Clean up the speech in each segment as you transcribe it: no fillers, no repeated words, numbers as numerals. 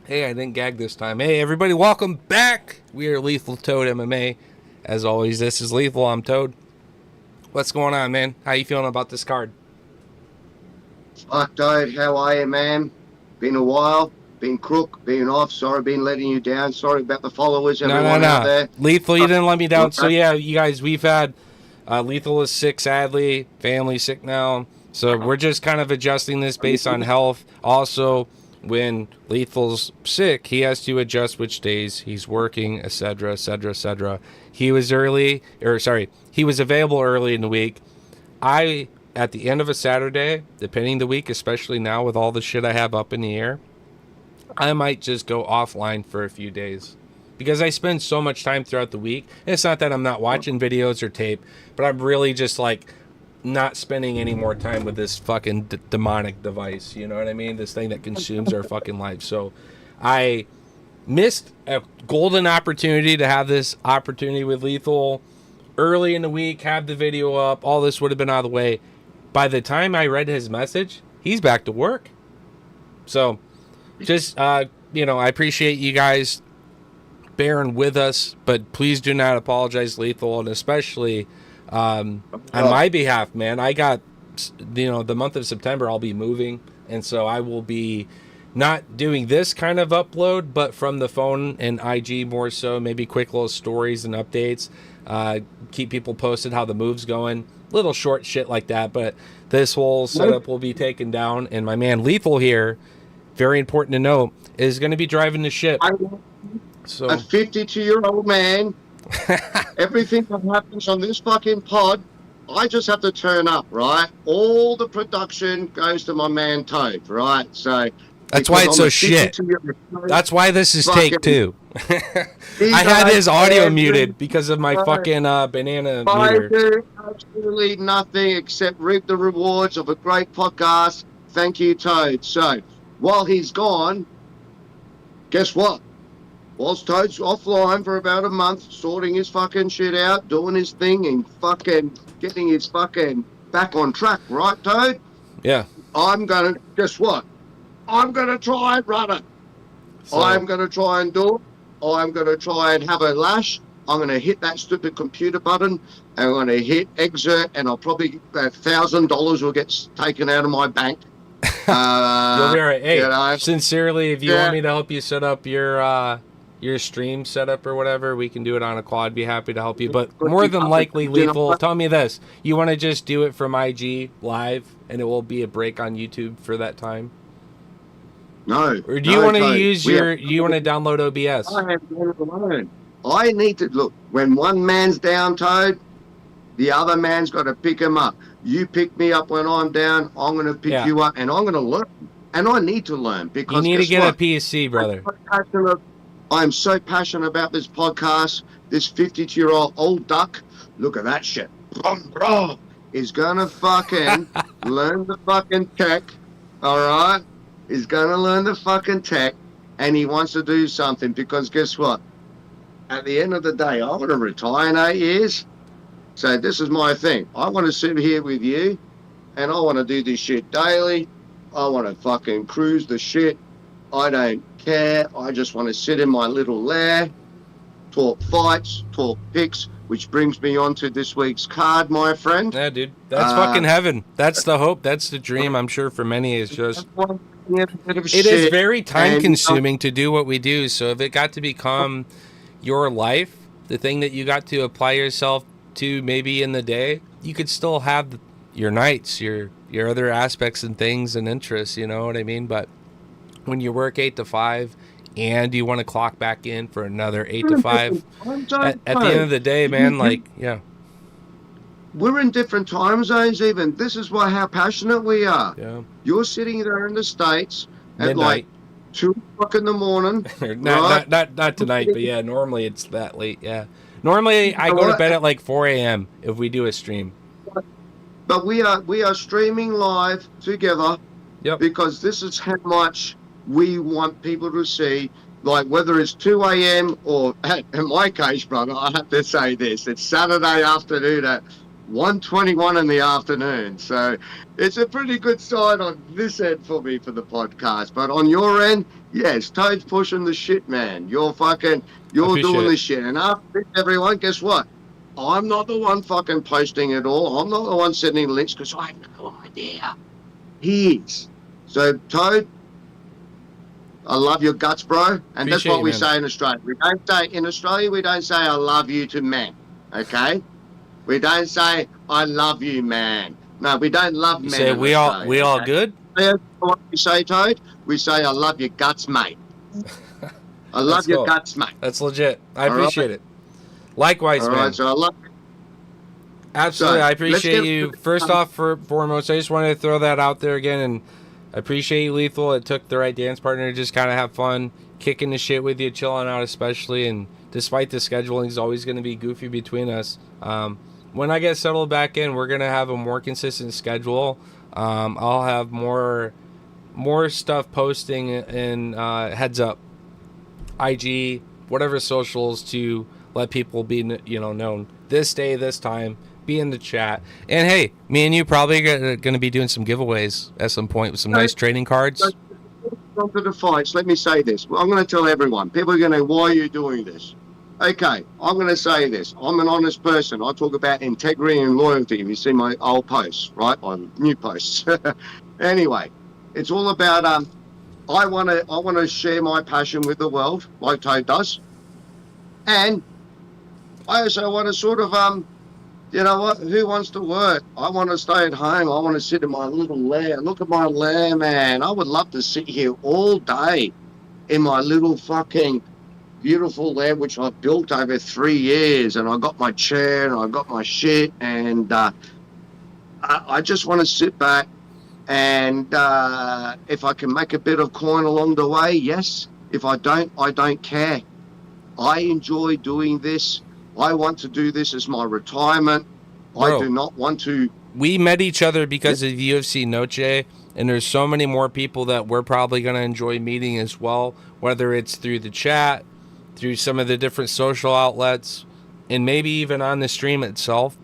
Hey, I didn't gag this time. Hey, everybody, welcome back. We are Lethal Toad MMA. As always, this is Lethal. I'm Toad. What's going on, man? How you feeling about this card? Fuck, dude, how are you, man? Been a while. Been crook, been off. Sorry, been letting you down. Sorry about the followers, everyone out No. there. Lethal, you didn't let me down. So, Okay. yeah, you guys, we've had Lethal is sick, sadly. Family sick now. So, we're just kind of adjusting this based on health. Also, when Lethal's sick, he has to adjust which days he's working, etc., etc., etc. He was he was available early in the week. At the end of a Saturday, depending the week, especially now with all the shit I have up in the air, I might just go offline for a few days because I spend so much time throughout the week. It's not that I'm not watching videos or tape, but I'm really just like not spending any more time with this fucking demonic device. You know what I mean? This thing that consumes our fucking life. So I missed a golden opportunity to have this opportunity with Lethal early in the week, have the video up. All this would have been out of the way. By the time I read his message, he's back to work. So just, I appreciate you guys bearing with us, but please do not apologize, Lethal, and especially on my behalf, man. I got, the month of September, I'll be moving, and so I will be not doing this kind of upload, but from the phone and IG more so, maybe quick little stories and updates, keep people posted how the move's going, little short shit like that. But this whole setup will be taken down, and my man Lethal here, very important to note, is going to be driving the ship. So a 52-year-old man, everything that happens on this fucking pod, I just have to turn up, right? All the production goes to my man Toad, right? So that's why it's so shit. That's why this is take two. I had his audio muted because of my fucking banana meter. I do absolutely nothing except reap the rewards of a great podcast. Thank you, Toad. So while he's gone, guess what? Whilst Toad's offline for about a month, sorting his fucking shit out, doing his thing, and fucking getting his fucking back on track, right, Toad? Yeah. Guess what? I'm going to try and run it. So, I'm going to try and do it. I'm going to try and have a lash. I'm going to hit that stupid computer button. And I'm going to hit exert, and I'll probably $1,000 will get taken out of my bank. You'll be all right. Hey, sincerely, if you want me to help you set up your stream setup or whatever, we can do it on a call. I'd be happy to help you. But more than likely, Lethal, tell me this. You want to just do it from IG live, and it will be a break on YouTube for that time? No. Or do you want to use you want to download OBS? I need to, look, when one man's down, Toad, the other man's got to pick him up. You pick me up when I'm down, I'm going to pick you up, and I'm going to learn. And I need to learn because you need to get a PC, brother. I'm so passionate about this podcast. This 52-year-old old duck, look at that shit, is going to fucking learn the fucking tech, all right? He's going to learn the fucking tech, and he wants to do something because guess what? At the end of the day, I want to retire in 8 years. So this is my thing. I want to sit here with you, and I want to do this shit daily. I want to fucking cruise the shit. I don't care. I just want to sit in my little lair, talk fights, talk picks, which brings me on to this week's card, my friend. Yeah, dude. That's fucking heaven. That's the hope. That's the dream, I'm sure, for many. It's just... It is very time-consuming to do what we do, so if it got to become your life, the thing that you got to apply yourself to maybe in the day, you could still have your nights, your other aspects and things and interests, you know what I mean? But when you work 8 to 5 and you want to clock back in for another 8 to 5, at the end of the day, man, we're in different time zones even. This is how passionate we are. Yeah. You're sitting there in the States at midnight. Like 2 o'clock in the morning. not tonight, but yeah, normally it's that late, yeah. Normally I go to bed at like 4 a.m. if we do a stream. But we are streaming live together because this is how much we want people to see. Like whether it's 2 a.m. or, in my case, brother, I have to say this. It's Saturday afternoon at 1:21 in the afternoon. So it's a pretty good sign on this end for me for the podcast. But on your end, yes, Toad's pushing the shit, man. You're doing the shit. And after this, everyone, guess what? I'm not the one fucking posting it all. I'm not the one sending links because I have no idea. He is. So Toad, I love your guts, bro. And that's what we say in Australia. We don't say I love you to men. Okay? We don't say I love you, man. No, we don't love men. Say we all good? What we say, Toad? We say I love your guts, mate. I love your guts, mate. That's legit. I appreciate it. Likewise, man. All right, so I love you. Absolutely, I appreciate you. First off, foremost, I just wanted to throw that out there again, and I appreciate you, Lethal. It took the right dance partner to just kind of have fun, kicking the shit with you, chilling out especially, and despite the scheduling is always going to be goofy between us. When I get settled back in, we're going to have a more consistent schedule. I'll have more stuff posting in heads up, IG, whatever socials to let people be known this day, this time. Be in the chat. And hey, me and you probably going to be doing some giveaways at some point with some nice trading cards. Onto the fights, let me say this. I'm going to tell everyone. People are going to know, why are you doing this? Okay, I'm going to say this. I'm an honest person. I talk about integrity and loyalty. If you see my old posts, right, on new posts. Anyway, it's all about I want to share my passion with the world, like Toad does, and I also want to sort of you know what? Who wants to work? I want to stay at home. I want to sit in my little lair. Look at my lair, man. I would love to sit here all day in my little fucking beautiful lair, which I built over 3 years. And I got my chair and I got my shit. And I just want to sit back. And if I can make a bit of coin along the way, yes. If I don't care. I enjoy doing this. I want to do this as my retirement. Bro, I do not want to. We met each other because of UFC Noche, and there's so many more people that we're probably going to enjoy meeting as well, whether it's through the chat, through some of the different social outlets, and maybe even on the stream itself.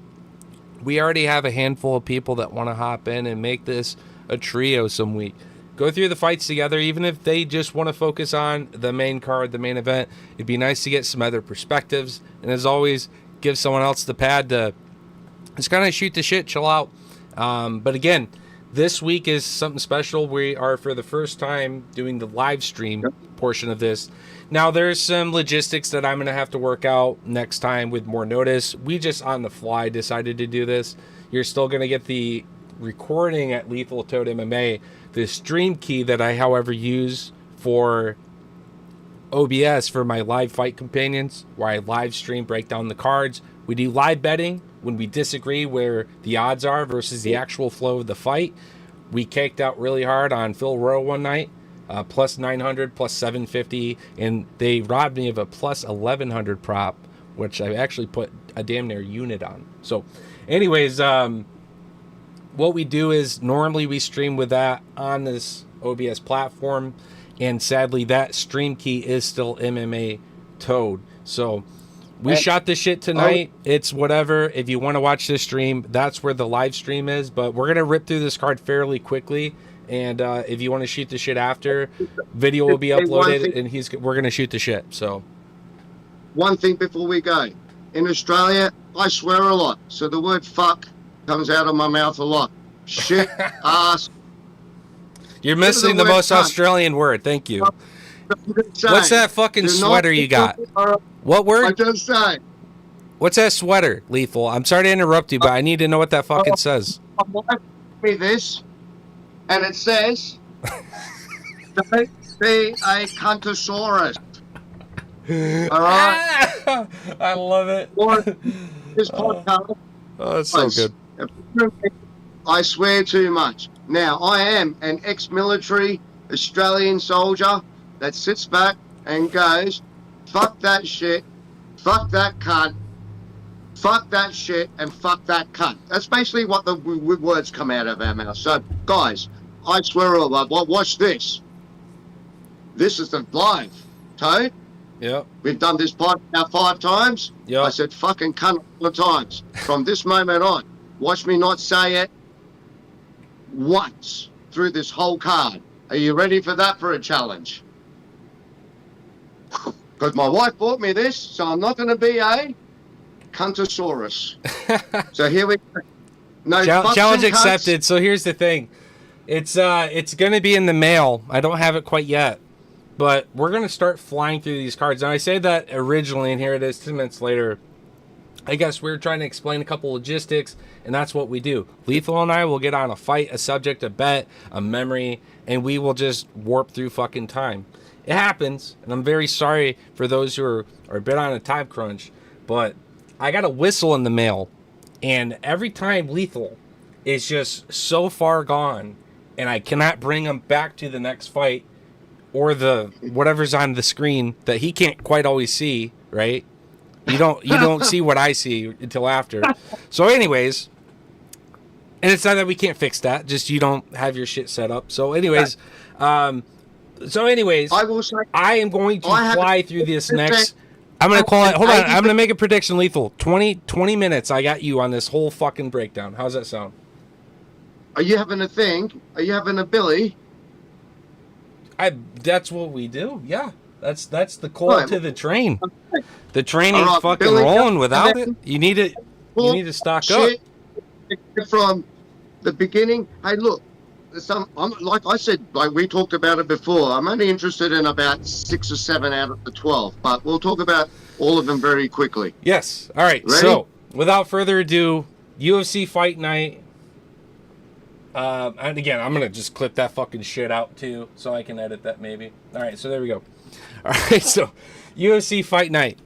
We already have a handful of people that want to hop in and make this a trio some week. Go through the fights together, even if they just want to focus on the main card, the main event. It'd be nice to get some other perspectives. And as always, give someone else the pad to just kind of shoot the shit, chill out. But again, this week is something special. We are, for the first time, doing the live stream portion of this. Now, there's some logistics that I'm going to have to work out next time with more notice. We just on the fly decided to do this. You're still going to get the recording at Lethal Toad MMA. The stream key that I, however, use for OBS for my live fight companions, where I live stream, break down the cards. We do live betting when we disagree where the odds are versus the actual flow of the fight. We caked out really hard on Phil Rowe one night, plus 900, plus 750, and they robbed me of a plus 1100 prop, which I actually put a damn near unit on. So, anyways, what we do is normally we stream with that on this OBS platform, and sadly that stream key is still MMA Toad. So we shot this shit tonight. It's whatever. If you want to watch this stream, that's where the live stream is, but we're going to rip through this card fairly quickly. And if you want to shoot the shit after, video will be uploaded, and we're going to shoot the shit. So one thing before we go. In Australia, I swear a lot. So the word fuck comes out of my mouth a lot. Shit, ass. You're missing the most Australian word. Thank you. What's that fucking sweater you got? What word? I just say. What's that sweater, Lethal? I'm sorry to interrupt you, but I need to know what that fucking says. My wife gave me this, and it says, "Don't be a cuntosaurus." All right. I love it. This podcast. Oh, that's so good. I swear too much. Now, I am an ex-military Australian soldier that sits back and goes, fuck that shit, fuck that cunt, fuck that shit, and fuck that cunt. That's basically what the words come out of our mouth. So, guys, I swear, watch this. This is the live. Toad, Yep. We've done this pod now 5 times. Yep. I said fucking cunt a couple of times. From this moment on, watch me not say it once through this whole card. Are you ready for that for a challenge? Because my wife bought me this, so I'm not going to be a cuntosaurus. So here we go. No challenge accepted. So here's the thing. It's going to be in the mail. I don't have it quite yet. But we're going to start flying through these cards. And I say that originally, and here it is 10 minutes later. I guess we're trying to explain a couple logistics, and that's what we do. Lethal and I will get on a fight, a subject, a bet, a memory, and we will just warp through fucking time. It happens, and I'm very sorry for those who are a bit on a time crunch, but I got a whistle in the mail, and every time Lethal is just so far gone, and I cannot bring him back to the next fight, or the whatever's on the screen that he can't quite always see, right? You don't see what I see until after. So anyways, and it's not that we can't fix that, just you don't have your shit set up. So anyways, I will say I am going to fly through this next. I'm going to call it. Hold on. I'm going to make a prediction, Lethal. 20 minutes. I got you on this whole fucking breakdown. How's that sound? Are you having a thing? Are you having a Billy? That's what we do. Yeah. That's the call to the train. The train ain't fucking Billy, rolling without it. You need to stock up. From the beginning. Hey, look. Like I said, like we talked about it before. I'm only interested in about 6 or 7 out of the 12, but we'll talk about all of them very quickly. Yes. All right. Ready? So, without further ado, UFC Fight Night. And again, I'm gonna just clip that fucking shit out too, so I can edit that maybe. All right. So there we go. All right. So, UFC Fight Night.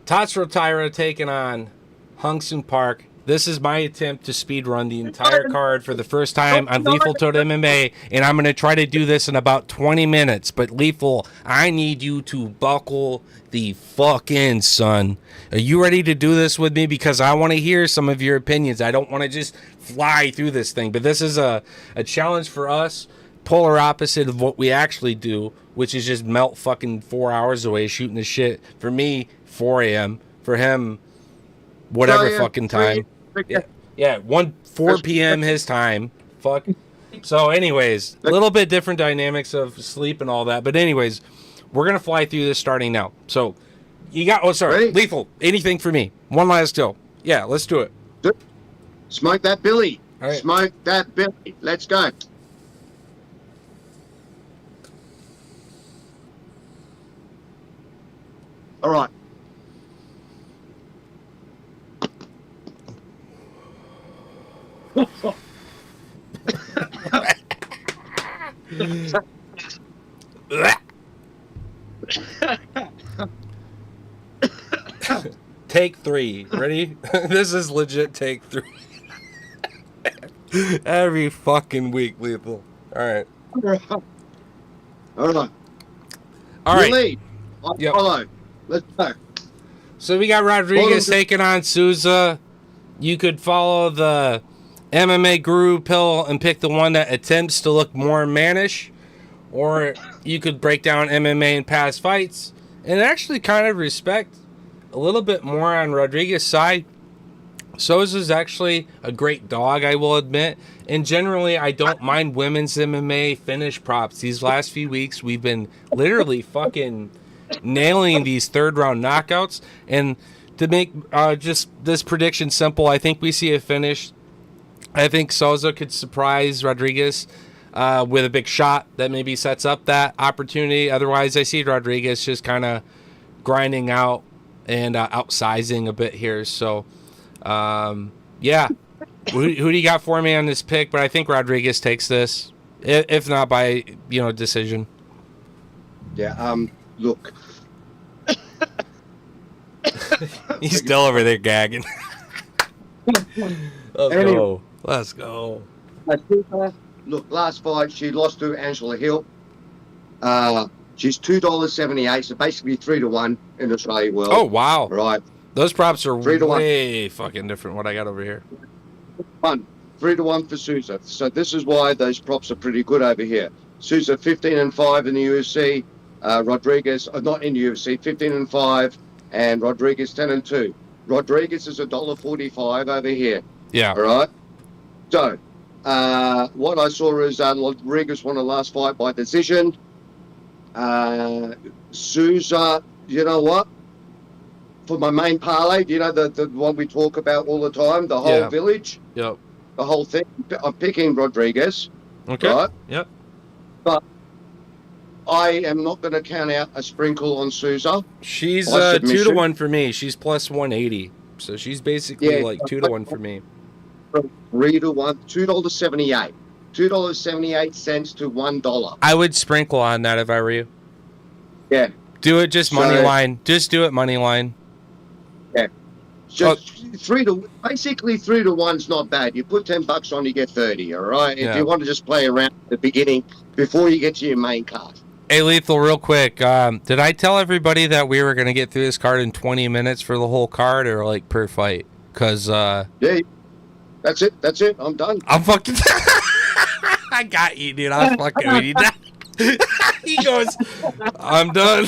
Taira taking on Hung Soon Park. This is my attempt to speedrun the entire card for the first time on Lethal Toad MMA, and I'm going to try to do this in about 20 minutes. But Lethal, I need you to buckle the fuck in, son. Are you ready to do this with me? Because I want to hear some of your opinions. I don't want to just fly through this thing. But this is a challenge for us, polar opposite of what we actually do, which is just melt fucking 4 hours away shooting the shit. For me, 4 a.m. For him, whatever fucking time. Yeah, 4 p.m. his time. Fuck. So, anyways, a little bit different dynamics of sleep and all that. But, anyways, we're going to fly through this starting now. So, you got... Oh, sorry. Ready? Lethal. Anything for me. One last go. Yeah, let's do it. Smoke that Billy. All right. Smoke that Billy. Let's go. All right. Take 3. Ready? This is legit take 3. Every fucking week, Lethal. All right. All right. All right. Lead. Yep. Follow. Let's go. So we got Rodriguez taking on Souza. You could follow the MMA Guru pill and pick the one that attempts to look more mannish, or you could break down MMA in past fights and actually kind of respect a little bit more on Rodriguez's side. Souza's actually a great dog, I will admit, and generally I don't mind women's MMA finish props. These last few weeks we've been literally fucking nailing these third round knockouts, and to make just this prediction simple, I think we see a finish. I think Souza could surprise Rodriguez with a big shot that maybe sets up that opportunity. Otherwise, I see Rodriguez just kind of grinding out and outsizing a bit here. So, yeah. Who do you got for me on this pick? But I think Rodriguez takes this, if not by decision. Yeah. Look. He's still over there gagging. Let's go. Look, last fight she lost to Angela Hill. She's $2.78, so basically 3-1 in Australia world. Oh wow! Right. Those props are way fucking different. What I got over here. 3-1 for Souza. So this is why those props are pretty good over here. Souza 15-5 in the UFC. Rodriguez, not in UFC, 15-5, and Rodriguez 10-2. Rodriguez is $1.45 over here. Yeah. All right. So, what I saw is Rodriguez won the last fight by decision. Souza, you know what? For my main parlay, you know, the one we talk about all the time, the whole village, Yep. the whole thing. I'm picking Rodriguez. Okay. Right? Yep. But I am not going to count out a sprinkle on Souza. She's 2-1 for me. She's plus 180. So she's basically like 2-1 for me. 3-1, $2.78. $2.78 to $1. I would sprinkle on that if I were you. Yeah. Do it just money line. Just do it money line. Yeah. Just 3 to 1's not bad. You put $10 on, you get 30. All right. If you want to just play around at the beginning before you get to your main card. Hey, Lethal, real quick. Did I tell everybody that we were going to get through this card in 20 minutes for the whole card or like per fight? Because yeah, that's it. I'm done. I'm fucking. I got you, dude. I'm fucking with you. He goes, I'm done.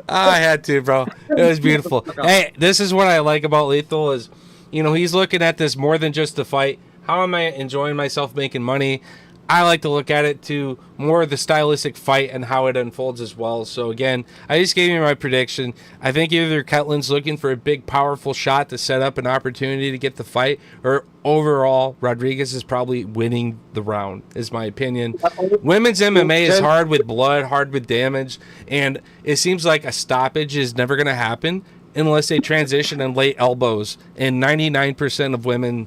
I had to, bro. It was beautiful. Hey, this is what I like about Lethal is, you know, he's looking at this more than just the fight. How am I enjoying myself making money? I like to look at it to more of the stylistic fight and how it unfolds as well. So again, I just gave you my prediction. I think either Ketlin's looking for a big, powerful shot to set up an opportunity to get the fight, or overall, Rodriguez is probably winning the round, is my opinion. Women's MMA is hard with blood, hard with damage, and it seems like a stoppage is never going to happen unless they transition and lay elbows, and 99% of women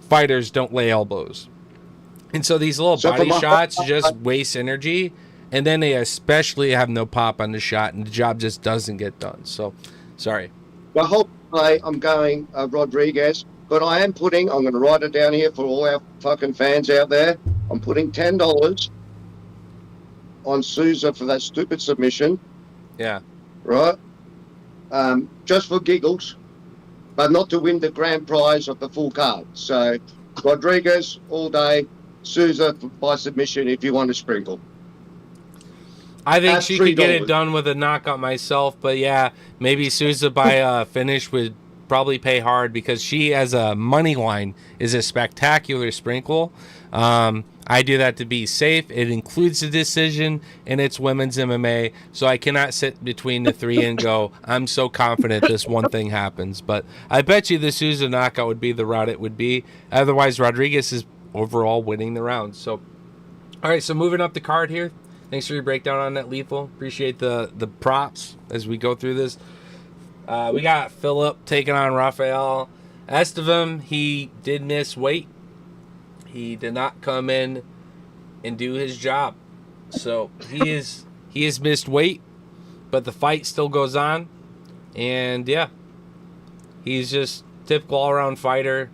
fighters don't lay elbows. And so these little body shots just waste energy, and then they especially have no pop on the shot, and the job just doesn't get done. So, sorry. The whole play, I'm going Rodriguez, but I'm going to write it down here for all our fucking fans out there. I'm putting $10 on Souza for that stupid submission. Yeah. Right? Just for giggles, but not to win the grand prize of the full card. So, Rodriguez all day. Souza by submission if you want to sprinkle. I think she could get it done with a knockout myself, but yeah, maybe Souza by finish would probably pay hard because she, as a money line, is a spectacular sprinkle. I do that to be safe. It includes the decision, and it's women's MMA, so I cannot sit between the three and go, I'm so confident this one thing happens. But I bet you the Souza knockout would be the route it would be. Otherwise, Rodriguez is overall winning the round. So, all right, so moving up the card here. Thanks for your breakdown on that, Lethal. Appreciate the props as we go through this. We got Philip taking on Rafael Estevam. He did miss weight. He did not come in and do his job. So he has missed weight, but the fight still goes on. And yeah, he's just typical all-around fighter,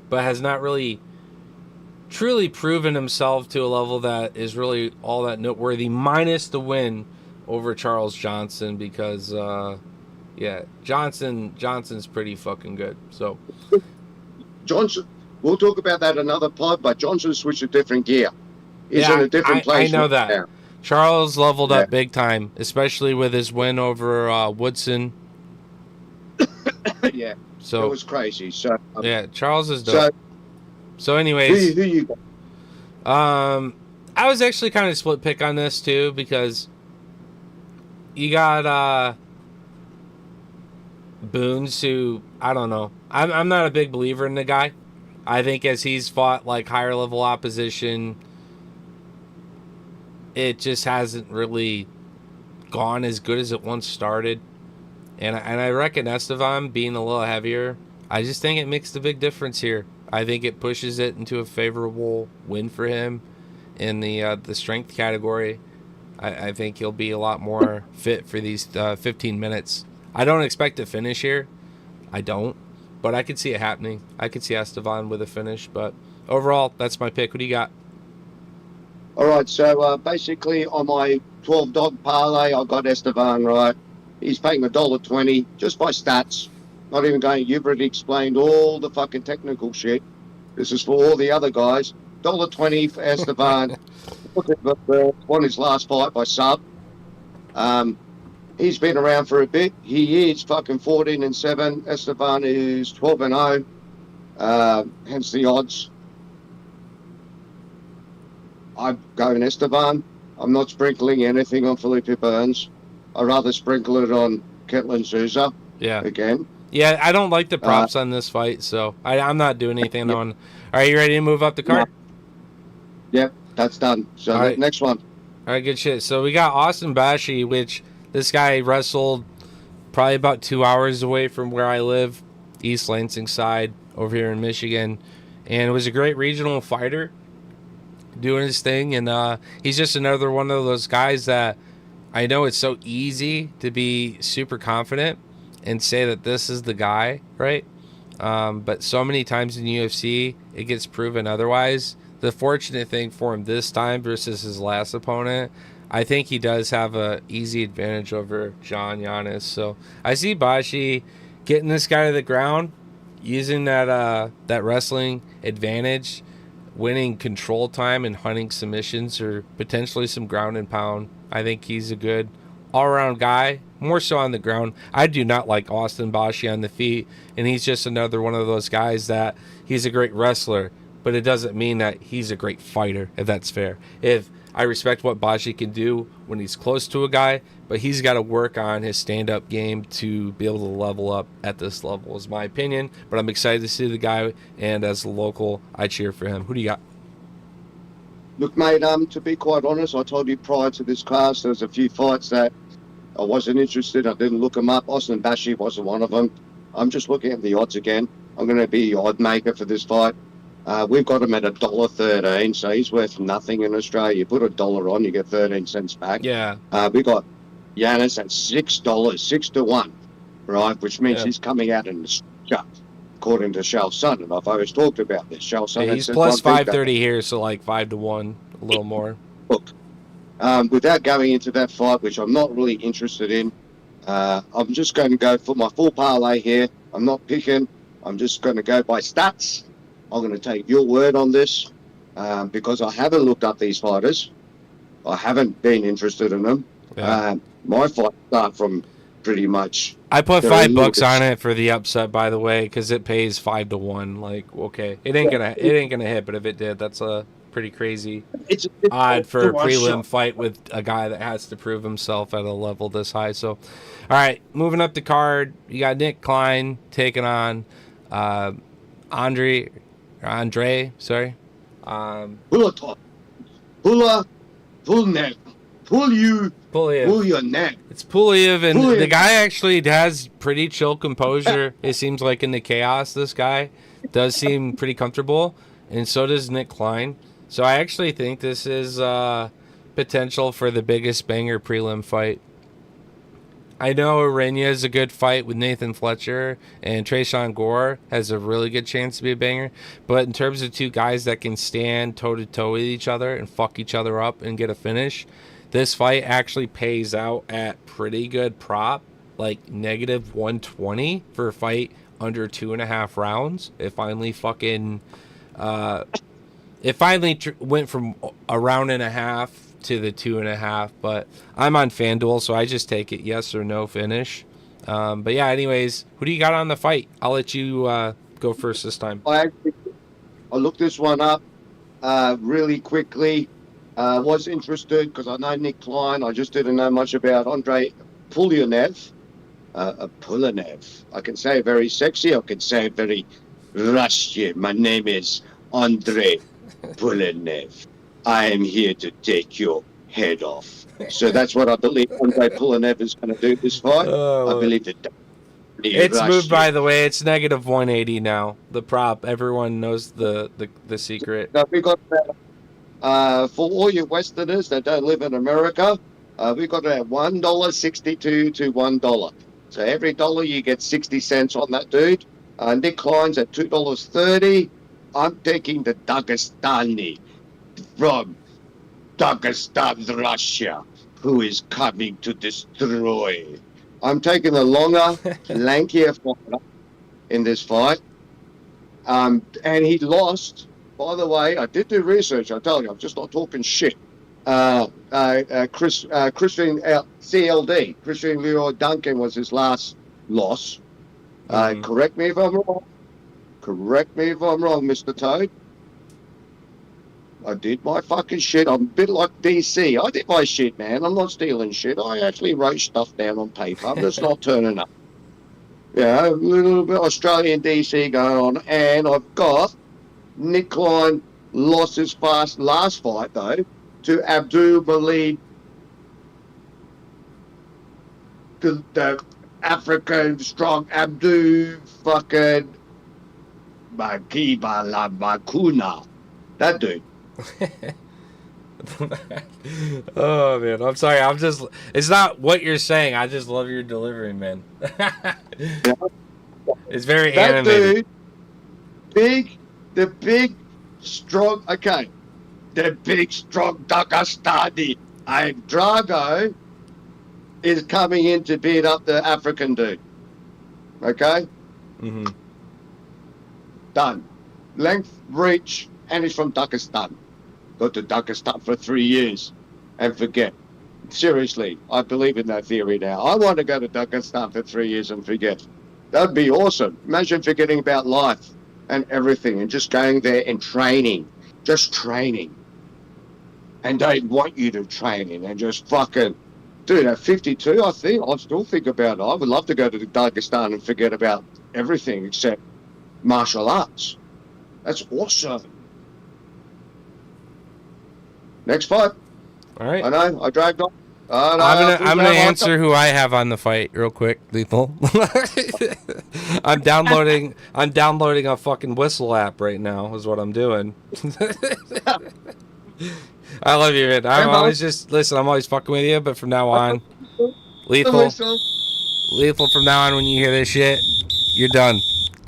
but has not really truly proven himself to a level that is really all that noteworthy, minus the win over Charles Johnson, because yeah, Johnson's pretty fucking good. So Johnson, we'll talk about that another pod, but Johnson switched a different gear. He's in a different place. I know that. Now. Charles leveled up big time, especially with his win over Woodson. Yeah, so it was crazy. So yeah, Charles is dope. So anyways, who you got? I was actually kind of split pick on this too, because you got Boons, who, I don't know. I'm not a big believer in the guy. I think as he's fought like higher level opposition, it just hasn't really gone as good as it once started. And I reckon Estevam being a little heavier, I just think it makes the big difference here. I think it pushes it into a favorable win for him in the strength category. I think he'll be a lot more fit for these 15 minutes. I don't expect to finish here. I don't. But I could see it happening. I could see Estevam with a finish. But overall, that's my pick. What do you got? All right. So basically on my 12-dog parlay, I got Estevam, right? He's paying $1.20 just by stats. Not even going, you've already explained all the fucking technical shit. This is for all the other guys. $1.20 for Estevam. Won his last fight by sub. He's been around for a bit. He is fucking 14-7. Esteban is 12-0. Hence the odds. I'm going Esteban. I'm not sprinkling anything on Felipe Burns. I'd rather sprinkle it on Ketlin Souza Yeah. again. Yeah, I don't like the props on this fight, so I'm not doing anything Yep. on. All right, you ready to move up the card? Yep, that's done. So All right. next one. All right, good shit. So we got Austin Bashi, which this guy wrestled probably about 2 hours away from where I live, East Lansing side, over here in Michigan, and was a great regional fighter, doing his thing. And he's just another one of those guys that I know it's so easy to be super confident and say that this is the guy, right? But so many times in UFC, it gets proven otherwise. The fortunate thing for him this time versus his last opponent, I think he does have a easy advantage over John Giannis. So I see Bashi getting this guy to the ground, using that wrestling advantage, winning control time and hunting submissions or potentially some ground and pound. I think he's a good all-around guy, more so on the ground. I do not like Austin Bashi on the feet, and he's just another one of those guys that he's a great wrestler, but it doesn't mean that he's a great fighter, if that's fair. If I respect what Bashi can do when he's close to a guy, but he's got to work on his stand-up game to be able to level up at this level, is my opinion. But I'm excited to see the guy, and as a local, I cheer for him. Who do you got? Look, mate, to be quite honest, I told you prior to this class, there's a few fights that I wasn't interested. I didn't look them up. Austin Bashi wasn't one of them. I'm just looking at the odds again. I'm going to be odd maker for this fight. We've got him at $1.13, so he's worth nothing in Australia. You put $1 on, you get 13 cents back. Yeah. We got Giannis at $6, 6-1, right? Which means he's coming out in the structure, according to Shell Sun. And I've always talked about this. Shell Sun. Yeah, he's plus 530 here, so like 5-1, a little more. Look, without going into that fight, which I'm not really interested in, I'm just going to go for my full parlay here. I'm not picking. I'm just going to go by stats. I'm going to take your word on this because I haven't looked up these fighters. I haven't been interested in them. Yeah. My fights start from pretty much. I put $5 on it for the upset, by the way, because it pays 5-1. Like, okay, it ain't gonna hit, but if it did, that's a pretty crazy odd for a prelim fight with a guy that has to prove himself at a level this high. So, all right, moving up the card, you got Nick Klein taking on Andre, sorry. Pull your neck. It's Puliev, and the guy actually has pretty chill composure. It seems like in the chaos, this guy does seem pretty comfortable, and so does Nick Klein. So I actually think this is potential for the biggest banger prelim fight. I know Arena is a good fight with Nathan Fletcher, and Trayshawn Gore has a really good chance to be a banger. But in terms of two guys that can stand toe-to-toe with each other and fuck each other up and get a finish, this fight actually pays out at pretty good prop, like negative 120 for a fight under 2.5 rounds. It finally went from a round and a half to the 2.5, but I'm on FanDuel, so I just take it yes or no finish. But yeah, anyways, who do you got on the fight? I'll let you go first this time. I looked this one up really quickly. Was interested because I know Nick Klein. I just didn't know much about Andre Pulyanev. Pulanev. I can say it very sexy. I can say it very Russian. My name is Andre Pulanev. I am here to take your head off. So that's what I believe Andre Pulanev is going to do this fight. I believe that. It's moved, by the way. It's negative 180 now. The prop. Everyone knows the secret. Now we got for all you Westerners that don't live in America, we got $1.62 to $1. So every dollar you get 60 cents on that dude. Nick Klein's at $2.30. I'm taking the Dagestani from Dagestan, Russia, who is coming to destroy. I'm taking the longer, lankier fighter in this fight. And he lost. By the way, I did do research. I tell you, I'm just not talking shit. Christian CLD, Christian Leroy Duncan was his last loss. Correct me if I'm wrong. Correct me if I'm wrong, Mr. Toad. I did my fucking shit. I'm a bit like DC. I did my shit, man. I'm not stealing shit. I actually wrote stuff down on paper. I'm just not turning up. Yeah, a little bit Australian DC going on. And I've got Nick Klein lost his last fight, though, to Abdul Malik, the African strong Abdul fucking Makiba La Makuna. That dude. Oh man, I'm sorry. It's not what you're saying. I just love your delivery, man. It's very That animated. Dude, the big, strong, okay, the big, strong Dagestani. And Drago is coming in to beat up the African dude. Okay? Mm-hmm. Done. Length, reach, and he's from Dagestan. Got to Dagestan for 3 years and forget. Seriously, I believe in that theory now. I want to go to Dagestan for 3 years and forget. That'd be awesome. Imagine forgetting about life and everything and just going there and training. Just training. And they want you to train and just fucking... Dude, at 52, I still think about it. I would love to go to Dagestan and forget about everything except martial arts. That's awesome. Donext fight. All right. I know, I dragged on. I'm gonna answer who I have on the fight real quick, Lethal. I'm downloading a fucking whistle app right now. Is what I'm doing. I love you, man. I'm always fucking with you, but from now on, Lethal. From now on, when you hear this shit, you're done.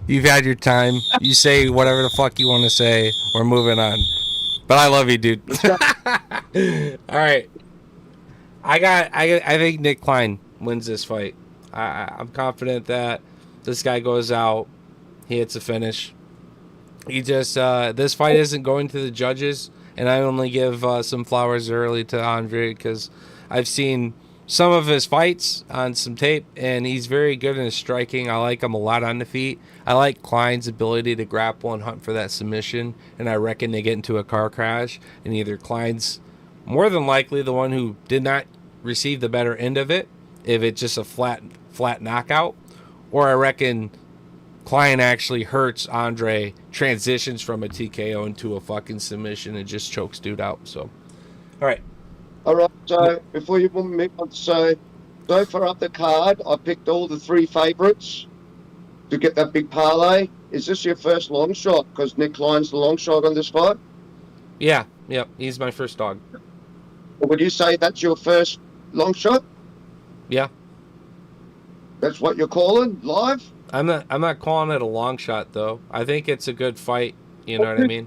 You've had your time. You say whatever the fuck you want to say. We're moving on. But I love you, dude. All right. I think Nick Klein wins this fight. I'm confident that this guy goes out. He hits a finish. He just this fight isn't going to the judges, and I only give some flowers early to Andre because I've seen some of his fights on some tape, and he's very good in his striking. I like him a lot on the feet. I like Klein's ability to grapple and hunt for that submission, and I reckon they get into a car crash, and either Klein's more than likely the one who did not receive the better end of it, if it's just a flat knockout, or I reckon Klein actually hurts Andre, transitions from a TKO into a fucking submission, and just chokes dude out. So, all right. So before you move on, so far up the card, I picked all the 3 favourites to get that big parlay. Is this your first long shot? Because Nick Klein's the long shot on this fight? Yeah, yep. He's my first dog. Or would you say that's your first long shot? Yeah. That's what you're calling live? I'm not calling it a long shot though. I think it's a good fight. You know what I mean?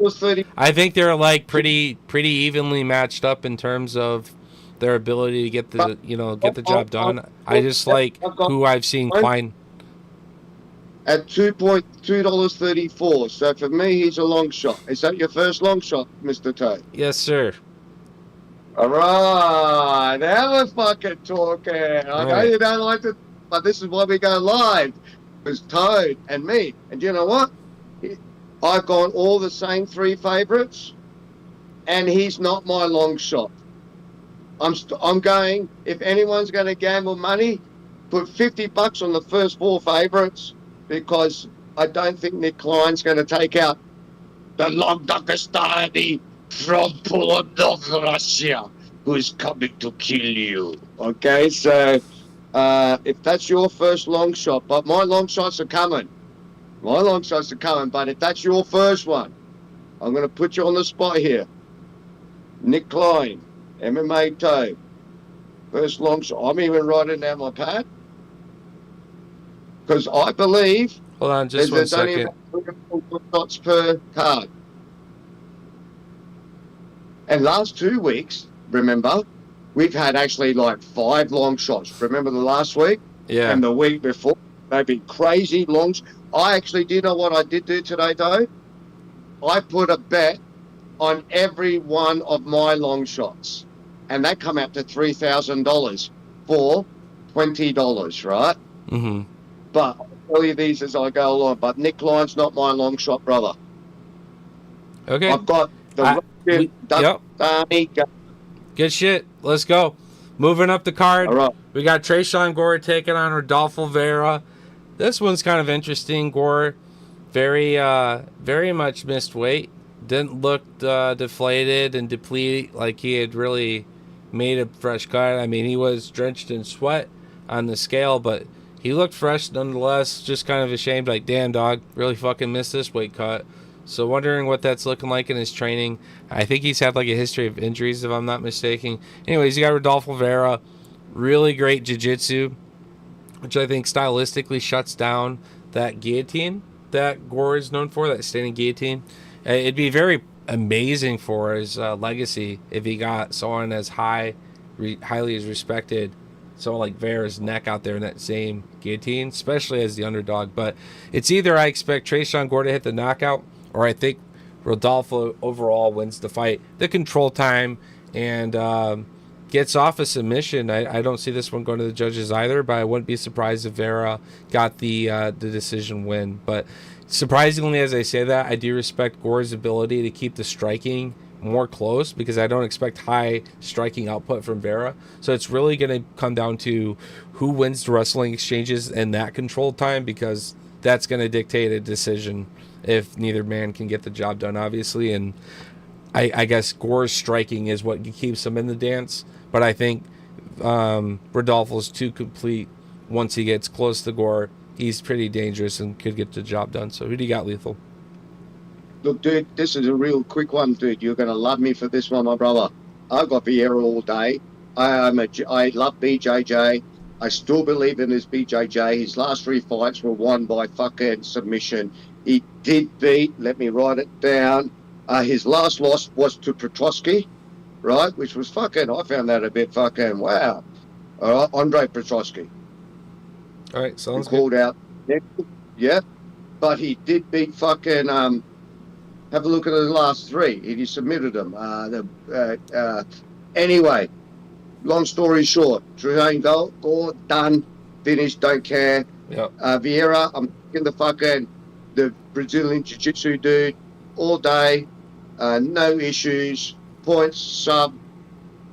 I think they're like pretty evenly matched up in terms of their ability to get the job done. I just like who I've seen Klein at $2.34. So for me, he's a long shot. Is that your first long shot, Mr. Toad? Yes, sir. All right, now we're fucking talking. I know you don't like to, but this is why we go live. It's Toad and me. And you know what? I've gone all the same 3 favourites, and he's not my long shot. I'm going, if anyone's going to gamble money, put $50 on the first 4 favourites, because I don't think Nick Klein's going to take out the long Dagestani from Poland, Russia, who's coming to kill you. Okay, so if that's your first long shot, but my long shots are coming. But if that's your first one, I'm going to put you on the spot here. Nick Klein, MMA Toe, first long shot. I'm even writing down my pad, because I believe hold on just one second. Only about shots per card. And last 2 weeks, remember, we've had actually like 5 long shots. Remember the last week? Yeah. And the week before, they've been crazy long. I actually did know what I did do today, though. I put a bet on every one of my long shots. and that come out to $3,000 for $20, right? Mm-hmm. But I'll tell you these as I go along. But Nick Lyon's not my long shot, brother. Okay. I've got the Russian Yep. Army. Good shit. Let's go. Moving up the card, All right. we got Tresean Gore taking on Rodolfo Vera. This one's kind of interesting. Gore, very much missed weight. Didn't look deflated and depleted like he had really made a fresh cut. I mean, he was drenched in sweat on the scale, but he looked fresh nonetheless. Just kind of ashamed, like, damn, dog, really fucking missed this weight cut. So wondering what that's looking like in his training. I think he's had like a history of injuries, if I'm not mistaken. Anyways, you got Rodolfo Vera, really great jiu-jitsu, which I think stylistically shuts down that guillotine that Gore is known for, that standing guillotine. It'd be very amazing for his legacy if he got someone as highly as respected, someone like Vera's neck out there in that same guillotine, especially as the underdog. But it's either I expect Tresean Gore to hit the knockout, or I think Rodolfo overall wins the fight. The control time and gets off a submission. I don't see this one going to the judges either, but I wouldn't be surprised if Vera got the decision win. But surprisingly, as I say that, I do respect Gore's ability to keep the striking more close, because I don't expect high striking output from Vera. So it's really going to come down to who wins the wrestling exchanges and that control time, because that's going to dictate a decision if neither man can get the job done, obviously. And I guess Gore's striking is what keeps him in the dance, but I think Rodolfo's too complete. Once he gets close to Gore, he's pretty dangerous and could get the job done. So who do you got, Lethal? Look, dude, this is a real quick one, dude. You're going to love me for this one, my brother. I've got Vieira all day. I love BJJ. I still believe in his BJJ. His last 3 fights were won by fucking submission. He did beat, let me write it down, his last loss was to Petrosky, right? Which was fucking, I found that a bit fucking, wow. All right, Andre Petrosky. All right, sounds good. Called out. Yeah, but he did beat fucking, have a look at the last 3. He submitted them. Anyway, long story short, Tresean Gore, done, finished, don't care. Yep. Vieira, I'm in the Brazilian Jiu-Jitsu dude all day, no issues, points, sub,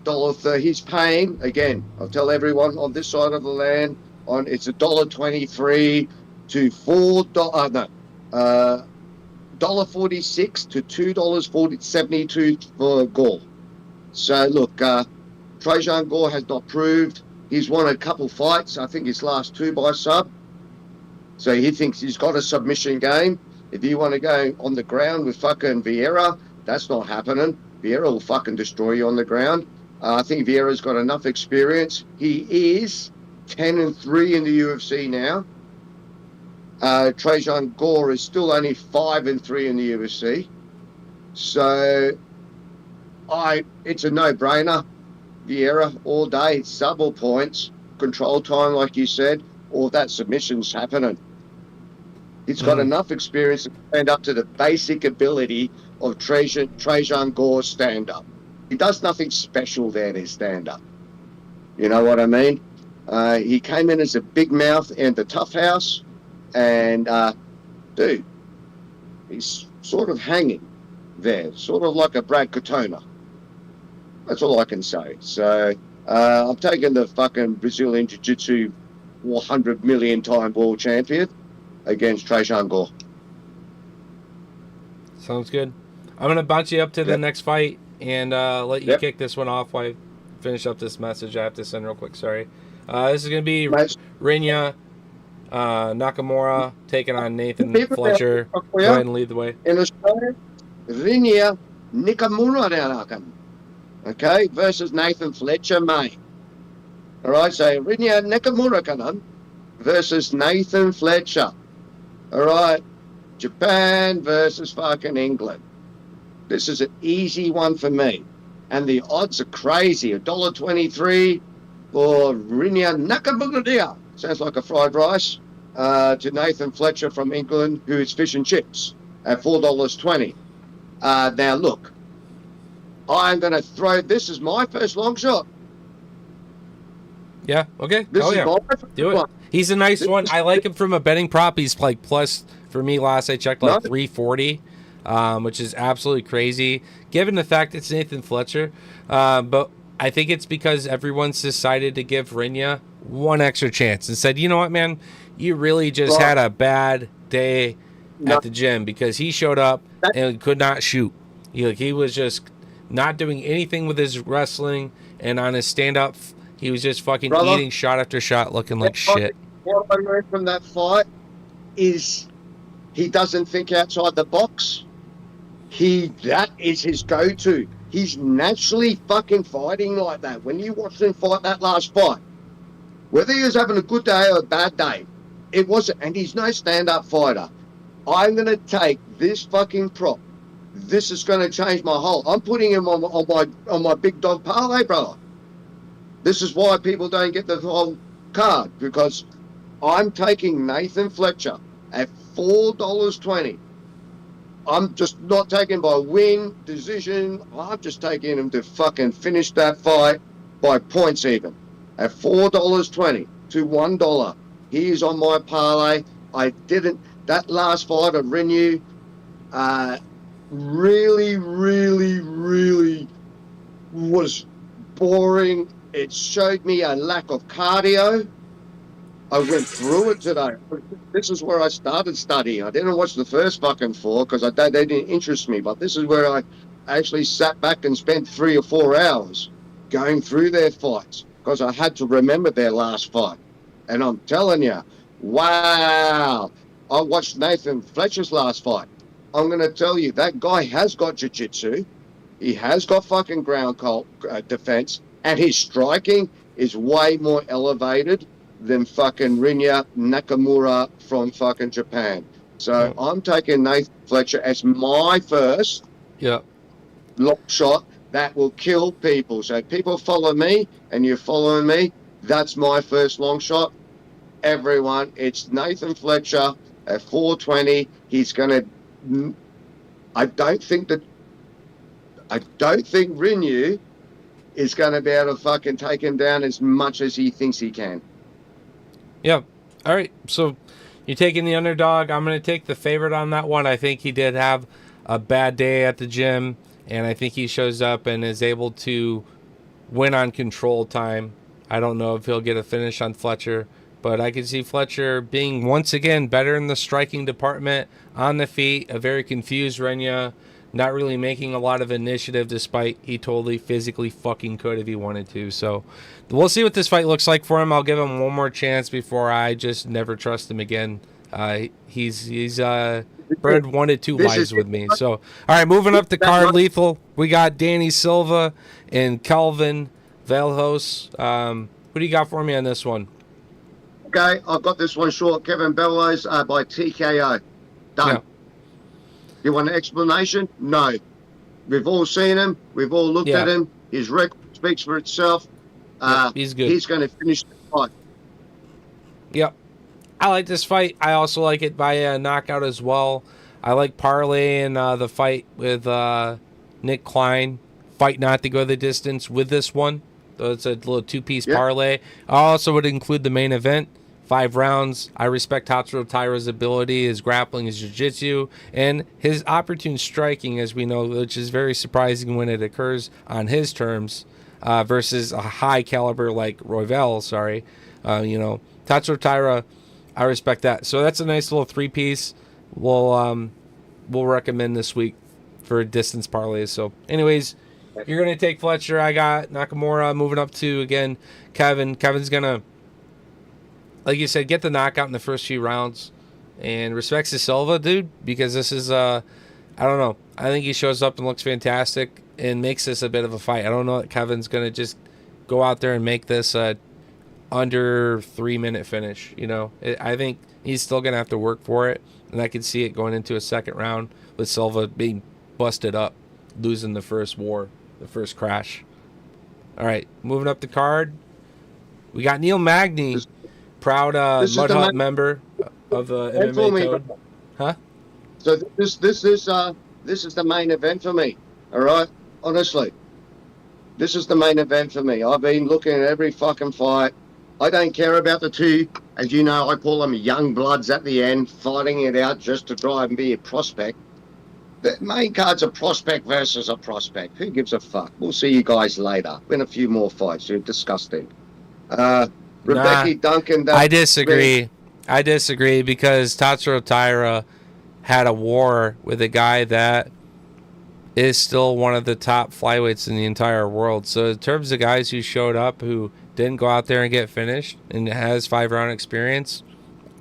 $1. He's paying, again, I'll tell everyone on this side of the land, it's $1.23 to $4, $1.46 to $2.72 for Gore. So look, Tresean Gore has not proved. He's won a couple fights, I think his last 2 by sub. So he thinks he's got a submission game. If you want to go on the ground with fucking Vieira, that's not happening. Vieira will fucking destroy you on the ground. I think Vieira's got enough experience. He is 10-3 in the UFC now. Tresean Gore is still only 5-3 in the UFC. So it's a no-brainer. Vieira all day, it's double points, control time, like you said, or that submission's happening. He's got enough experience to stand up to the basic ability of Tresean Gore's stand-up. He does nothing special there in his stand-up. You know what I mean? He came in as a big mouth in the tough house, and dude, he's sort of hanging there, sort of like a Brad Katona. That's all I can say. So I'm taking the fucking Brazilian Jiu-Jitsu 100 million time world champion against Tresean Gore. Sounds good. I'm going to bounce you up to the next fight and let you kick this one off while I finish up this message I have to send real quick. Sorry. This is going to be Rinya Nakamura taking on Nathan Fletcher. Go ahead and lead the way. In Australia, Rinya Nakamura okay, versus Nathan Fletcher, mate. All right, so Rinya Nakamura versus Nathan Fletcher. All right, Japan versus fucking England. This is an easy one for me. And the odds are crazy. $1.23 for Rinya Nakamura. Sounds like a fried rice. To Nathan Fletcher from England, who is fish and chips at $4.20. Now, look, I'm going to throw. This is my first long shot. Yeah. Okay. This is Yeah. my first Do it. one. He's a nice one. I like him from a betting prop. He's like plus for me. Last I checked, like No. 340, which is absolutely crazy given the fact it's Nathan Fletcher. But I think it's because everyone's decided to give Rinya one extra chance and said, you know what, man, you really just Right. had a bad day No. at the gym, because he showed up and could not shoot. He was just not doing anything with his wrestling, and on his stand-up, he was just fucking Brother, eating shot after shot, looking like shit. What I learned from that fight is he doesn't think outside the box. That is his go-to. He's naturally fucking fighting like that. When you watch him fight that last fight, whether he was having a good day or a bad day, it wasn't. And he's no stand-up fighter. I'm gonna take this fucking prop. This is gonna change my whole. I'm putting him on my big dog parlay, brother. This is why people don't get the whole card, because I'm taking Nathan Fletcher at $4.20. I'm just not taking by win, decision. I'm just taking him to fucking finish that fight by points even. At $4.20 to $1. He is on my parlay. That last fight of Renew, really, really, really was boring. It showed me a lack of cardio. I went through it today. This is where I started studying. I didn't watch the first fucking four because they didn't interest me. But this is where I actually sat back and spent 3 or 4 hours going through their fights, because I had to remember their last fight. And I'm telling you, wow. I watched Nathan Fletcher's last fight. I'm going to tell you, that guy has got jiu-jitsu. He has got fucking ground defense. And his striking is way more elevated than fucking Rinya Nakamura from fucking Japan. So I'm taking Nathan Fletcher as my first long shot that will kill people. So if people follow me and you're following me, that's my first long shot. Everyone, it's Nathan Fletcher at 420. He's going to... I don't think Rinya is going to be able to fucking take him down as much as he thinks he can. Yeah. All right. So you're taking the underdog. I'm going to take the favorite on that one. I think he did have a bad day at the gym, and I think he shows up and is able to win on control time. I don't know if he'll get a finish on Fletcher, but I can see Fletcher being once again better in the striking department, on the feet, a very confused Rinya, not really making a lot of initiative, despite he totally physically fucking could if he wanted to. So we'll see what this fight looks like for him. I'll give him one more chance before I just never trust him again. He's bred 1 to 2 lies with me. So, all right, moving up the card, Lethal. We got Danny Silva and Calvin Valhos. Who do you got for me on this one? Okay, I've got this one short. Kevin Bellows by TKO. Done. Yeah. You want an explanation? No. We've all seen him. We've all looked at him. His record speaks for itself. He's good. He's going to finish the fight. Yep. I like this fight. I also like it by a knockout as well. I like parlaying the fight with Nick Klein. Fight not to go the distance with this one. So it's a little 2-piece parlay. I also would include the main event. 5 rounds. I respect Taira's ability, his grappling, his jiu-jitsu, and his opportune striking, as we know, which is very surprising when it occurs on his terms versus a high caliber like Royval. Taira, I respect that. So that's a nice little 3-piece. We'll recommend this week for distance parlays. So, anyways, you're gonna take Fletcher. I got Nakamura. Moving up to again Kevin. Kevin's gonna, like you said, get the knockout in the first few rounds, and respects the Silva dude, because this is I don't know. I think he shows up and looks fantastic and makes this a bit of a fight. I don't know that Kevin's gonna just go out there and make this a under 3-minute finish. I think he's still gonna have to work for it, and I can see it going into a second round with Silva being busted up, losing the first crash. All right, moving up the card, we got Neil Magny. Proud Mud Hut member of the MMA Code. Huh? So this is the main event for me. All right, honestly, This is the main event for me. I've been looking at every fucking fight. I don't care about the two, as you know, I call them young bloods at the end, fighting it out just to try and be a prospect. The main card's a prospect versus a prospect. Who gives a fuck? We'll see you guys later. Been a few more fights. You're disgusting. Nah, Rebecca Duncan. I disagree. I disagree because Tatsuro Taira had a war with a guy that is still one of the top flyweights in the entire world. So in terms of guys who showed up who didn't go out there and get finished and has 5-round experience,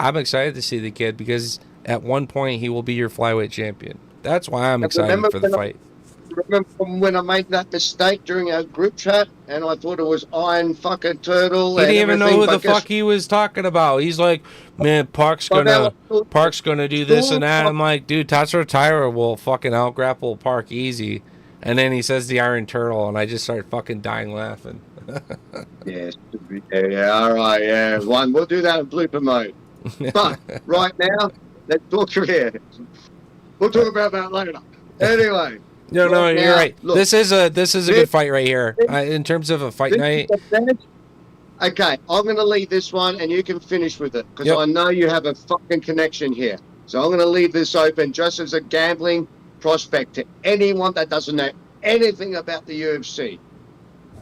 I'm excited to see the kid because at one point he will be your flyweight champion. That's why I'm excited for the fight. Remember when I made that mistake during our group chat and I thought it was Iron fucking Turtle? He didn't even know who the fuck he was talking about. He's like, man, Park's gonna do this and that. I'm like, dude, Tatsuro Taira will fucking out grapple Park easy. And then he says the Iron Turtle, and I just started fucking dying laughing. Yeah, all right, yeah. We'll do that in blooper mode. But right now, let's talk here. We'll talk about that later. Anyway. No, you're right. Look, this is a good fight right here. In terms of a fight night. Okay, I'm going to leave this one and you can finish with it because I know you have a fucking connection here. So I'm going to leave this open just as a gambling prospect to anyone that doesn't know anything about the UFC.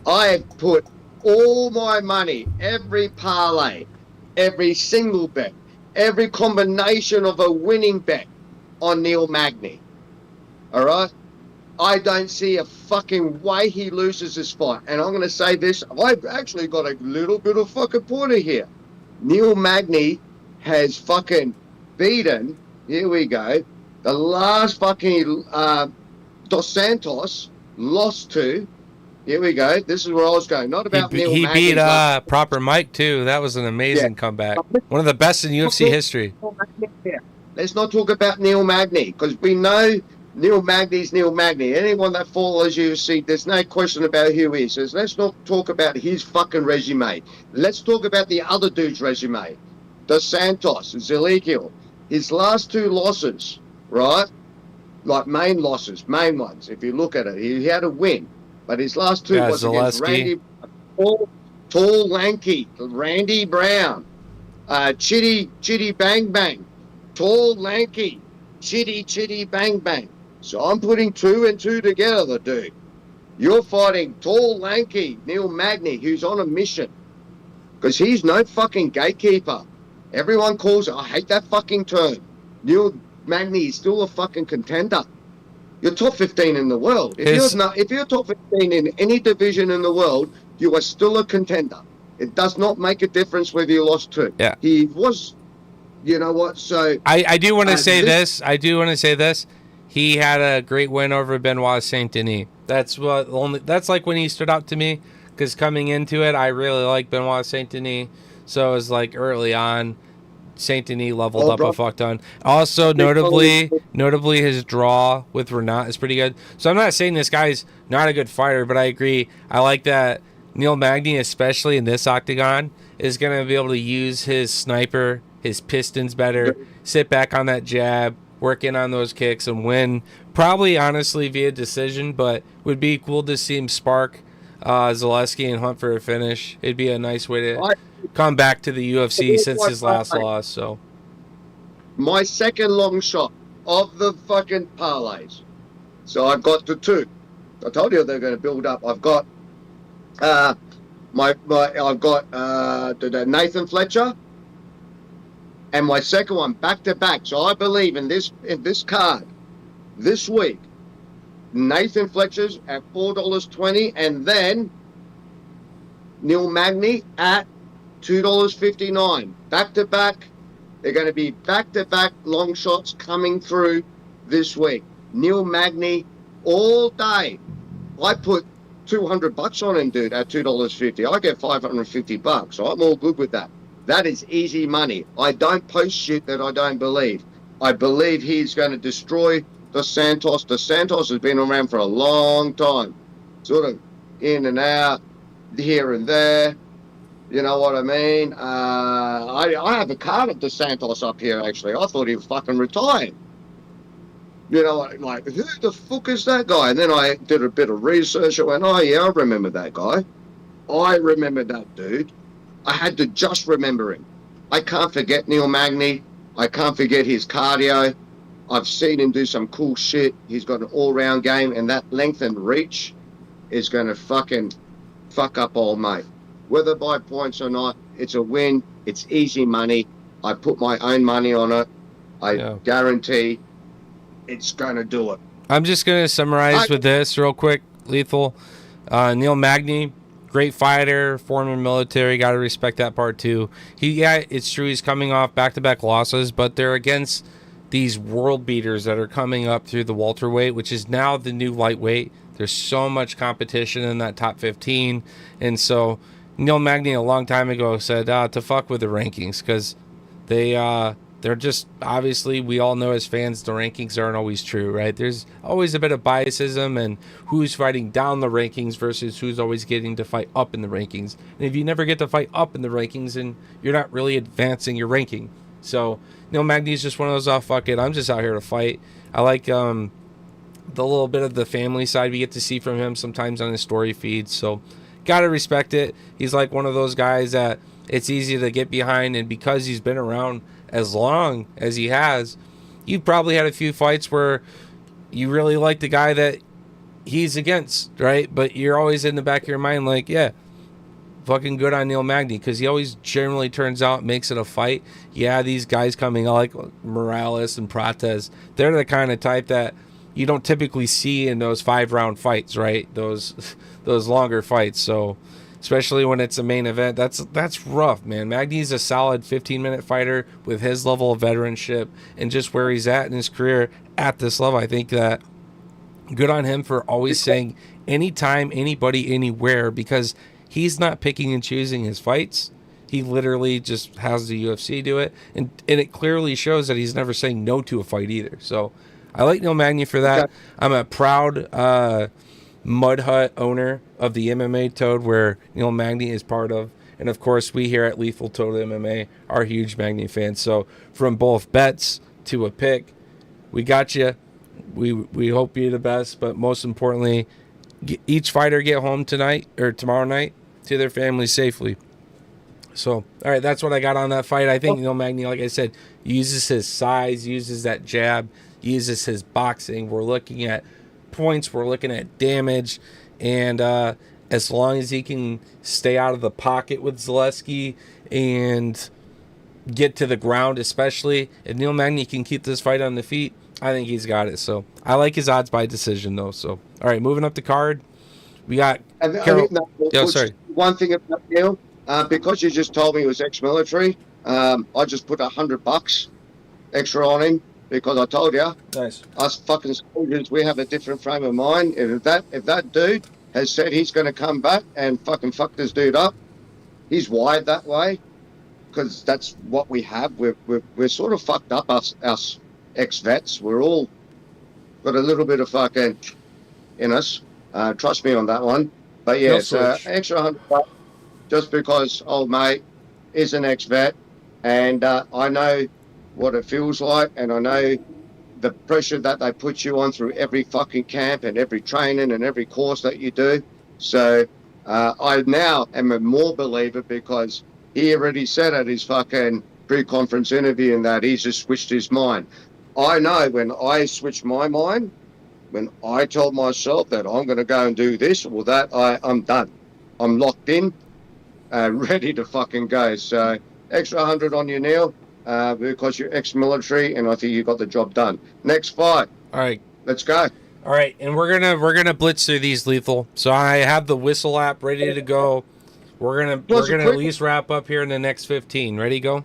I have put all my money, every parlay, every single bet, every combination of a winning bet on Neil Magny. All right? I don't see a fucking way he loses this fight. And I'm going to say this. I've actually got a little bit of fucking pointer here. Neil Magny has fucking beaten, here we go, the last fucking Dos Santos lost to, here we go. This is where I was going. Not about Neil Magny. He beat Proper Mike, too. That was an amazing comeback. One of the best in UFC history. Let's not talk about Neil Magny because we know Neil Magny's Neil Magny. Anyone that follows UFC, there's no question about who he is. So let's not talk about his fucking resume. Let's talk about the other dude's resume. Dos Santos, Ezekiel. His last two losses, right? Like main losses, main ones. If you look at it, he had a win. But his last two was against Randy, tall, lanky, Randy Brown. Chitty Bang Bang. Tall, lanky, Chitty Bang Bang. So I'm putting 2 and 2 together, dude. You're fighting tall, lanky Neil Magny, who's on a mission. Because he's no fucking gatekeeper. Everyone calls it, I hate that fucking term. Neil Magny is still a fucking contender. You're top 15 in the world. If you're top 15 in any division in the world, you are still a contender. It does not make a difference whether you lost 2. Yeah. He was, you know what, so... I do want to say this. I do want to say this. He had a great win over Benoit Saint Denis. That's like when he stood out to me, because coming into it, I really like Benoit Saint Denis. So it was like early on, Saint Denis leveled up a fuck ton. Also, notably his draw with Renat is pretty good. So I'm not saying this guy's not a good fighter, but I agree. I like that Neil Magny, especially in this octagon, is going to be able to use his sniper, his pistons better, sit back on that jab, work in on those kicks, and win. Probably, honestly, via decision, but would be cool to see him spark Zaleski and hunt for a finish. It'd be a nice way to come back to the UFC since his last loss. So, my second long shot of the fucking parlays. So I've got the 2. I told you they're going to build up. I've got Nathan Fletcher, and my second one back to back. So I believe in this card this week. Nathan Fletcher's at $4.20, and then Neil Magny at $2.59. Back to back. They're going to be back to back long shots coming through this week. Neil Magny all day. I put $200 on him, dude, at $2.50. I get $550, so I'm all good with that. That is easy money. I don't post shit that I don't believe. I believe he's going to destroy Dos Santos. Dos Santos has been around for a long time, sort of in and out, here and there. You know what I mean? I have a card of Dos Santos up here, actually. I thought he was fucking retired. You know, like, who the fuck is that guy? And then I did a bit of research. I went, oh, yeah, I remember that guy. I remember that dude. I had to just remember him. I can't forget Neil Magny. I can't forget his cardio. I've seen him do some cool shit. He's got an all-round game, and that length and reach is going to fucking fuck up old mate. Whether by points or not, it's a win. It's easy money. I put my own money on it. I guarantee it's going to do it. I'm just going to summarize with this real quick, Lethal. Neil Magny, great fighter, former military. Got to respect that part too. It's true he's coming off back-to-back losses, but they're against these world beaters that are coming up through the welterweight, which is now the new lightweight. There's so much competition in that top 15. And so Neil Magny a long time ago said to fuck with the rankings, because they're just, obviously, we all know as fans, the rankings aren't always true, right? There's always a bit of biasism and who's fighting down the rankings versus who's always getting to fight up in the rankings. And if you never get to fight up in the rankings, then you're not really advancing your ranking. So Neil Magny is just one of those, fuck it, I'm just out here to fight. I like the little bit of the family side we get to see from him sometimes on his story feeds. So gotta respect it. He's like one of those guys that it's easy to get behind, and because he's been around as long as he has, you've probably had a few fights where you really like the guy that he's against, right? But you're always in the back of your mind like, yeah, fucking good on Neil Magny, because he always generally turns out, makes it a fight. Yeah, these guys coming out like Morales and Prates, they're the kind of type that you don't typically see in those 5-round fights, right? Those longer fights. So especially when it's a main event, that's rough, man. Magny's a solid 15-minute fighter with his level of veteranship and just where he's at in his career at this level. I think that good on him for always saying anytime, anybody, anywhere, because he's not picking and choosing his fights. He literally just has the UFC do it, and it clearly shows that he's never saying no to a fight either. So I like Neil Magny for that. Okay. I'm a proud Mud Hut owner of the MMA Toad, where Neil Magny is part of. And of course, we here at Lethal Toad MMA are huge Magny fans. So from both bets to a pick, we got you. We hope you're the best, but most importantly, each fighter get home tonight or tomorrow night to their families safely. So, all right, that's what I got on that fight. I think Neil Magny, like I said, uses his size, uses that jab, uses his boxing. We're looking at points, we're looking at damage, and as long as he can stay out of the pocket with Zaleski and get to the ground, especially if Neil Magny can keep this fight on the feet, I think he's got it. So I like his odds by decision, though. So all right, moving up the card, we got Carol. Sorry. One thing about Neil, because you just told me he was ex-military, I just put $100 extra on him. Because I told you, nice. Us fucking soldiers, we have a different frame of mind. If that dude has said he's going to come back and fucking fuck this dude up, he's wired that way, because that's what we have. We're sort of fucked up, us ex-vets. We're all got a little bit of fucking in us. Trust me on that one. But yeah, it's extra $100 just because old mate is an ex-vet, and I know what it feels like, and I know the pressure that they put you on through every fucking camp and every training and every course that you do. So I now am a more believer, because he already said at his fucking pre-conference interview and that he's just switched his mind. I know when I switched my mind, when I told myself that I'm going to go and do this or that, I'm done. I'm locked in, ready to fucking go. So extra 100 on you, Neil. Because you're ex-military, and I think you got the job done. Next fight. All right, let's go. All right, and we're gonna blitz through these, Lethal. So I have the whistle app ready to go. We're gonna at least wrap up here in the next 15. Ready, go,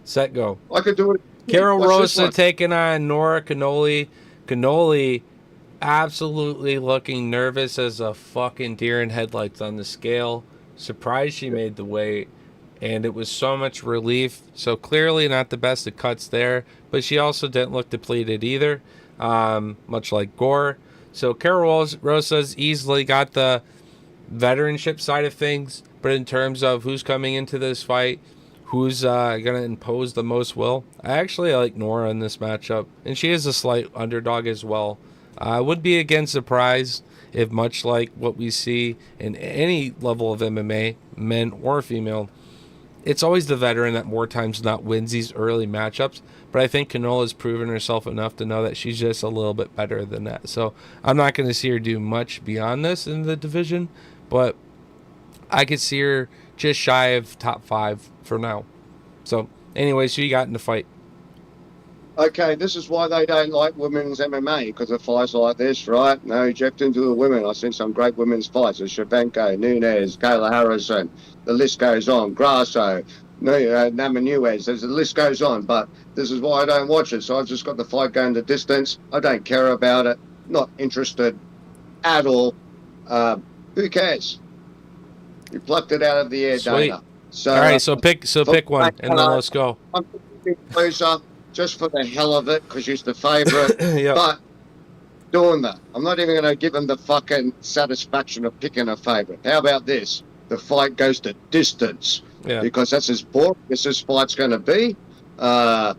set, go. I could do it. Carol Rosa taking on Nora Cannoli. Cannoli absolutely looking nervous as a fucking deer in headlights on the scale. Surprised she made the weight. And it was so much relief. So clearly not the best of cuts there. But she also didn't look depleted either, much like Gore. So Carol Rosa's easily got the veteranship side of things. But in terms of who's coming into this fight, who's going to impose the most will. I actually like Nora in this matchup, and she is a slight underdog as well. I would be again surprised if, much like what we see in any level of MMA, men or female, it's always the veteran that more times not wins these early matchups. But I think Canola's proven herself enough to know that she's just a little bit better than that. So I'm not going to see her do much beyond this in the division, but I could see her just shy of top 5 for now. So anyways, who you got in the fight? Okay, this is why they don't like women's MMA, because of fights like this, right? No ejecting to the women. I've seen some great women's fights. Shavenko, Nunes, Kayla Harrison. The list goes on. Grasso, Namanuez. The list goes on. But this is why I don't watch it. So I've just got the fight going the distance. I don't care about it. Not interested at all. Who cares? You plucked it out of the air, Sweet. Dana. So, all right, so pick one, and then let's go. I'm picking closer just for the hell of it, because she's the favourite. Yep. But doing that, I'm not even going to give them the fucking satisfaction of picking a favourite. How about this? The fight goes to distance. Yeah. Because that's as boring as this fight's going to be. That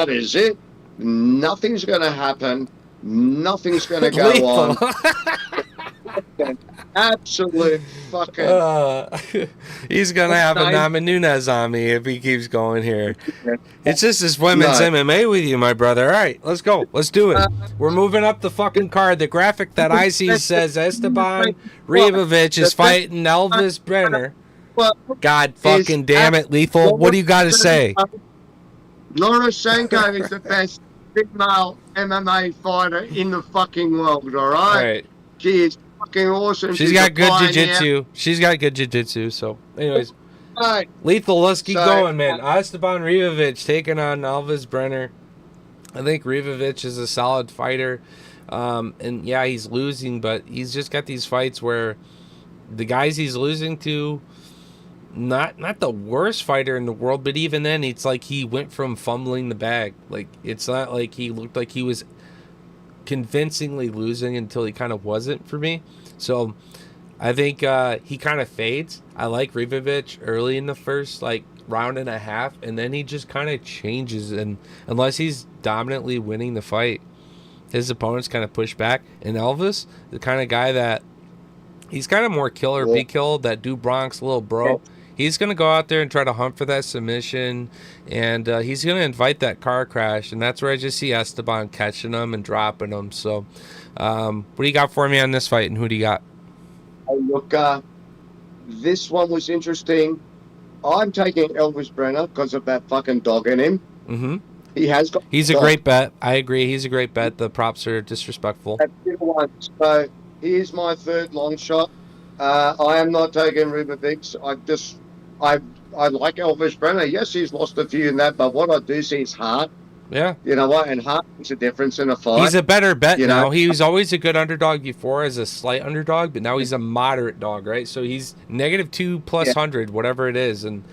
is it. Nothing's going to happen. Nothing's going to go on. Absolute fucking. He's gonna have a Nama Nunes on me if he keeps going here. It's just this women's MMA with you, my brother. All right, let's go. Let's do it. We're moving up the fucking card. The graphic that I see says Esteban Ribovic is fighting Elvis Brenner. God fucking damn it, Lethal. What do you got to say? Loroshenko is the best female MMA fighter in the fucking world. All right. She is fucking awesome. She's got good jiu-jitsu. She's got good jiu-jitsu. So, anyways, right. Lethal, let's keep going, man. Esteban Ribovic taking on Elvis Brenner. I think Ribovic is a solid fighter. And yeah, he's losing, but he's just got these fights where the guys he's losing to, not the worst fighter in the world, but even then, it's like he went from fumbling the bag. Like, it's not like he looked like he was convincingly losing until he kind of wasn't for me. So I think he kind of fades. I like Ribovic early in the first round and a half, and then he just kind of changes, and unless he's dominantly winning the fight, his opponents kind of push back. And Elvis, the kind of guy that he's kind of more kill or be killed, that do Bronx little bro. He's going to go out there and try to hunt for that submission, and he's going to invite that car crash, and that's where I just see Esteban catching him and dropping him. So what do you got for me on this fight, and who do you got? Look, this one was interesting. I'm taking Elvis Brenner because of that fucking dog in him. Mm-hmm. He's a great bet. I agree. He's a great bet. The props are disrespectful. So here's my third long shot. I am not taking Ribovic. I like Elvis Brenner. Yes, he's lost a few in that, but what I do see is heart. Yeah. You know what? And heart makes a difference in a fight. He's a better bet now. He was always a good underdog before as a slight underdog, but now he's a moderate dog, right? So he's -2 plus 100, whatever it is. And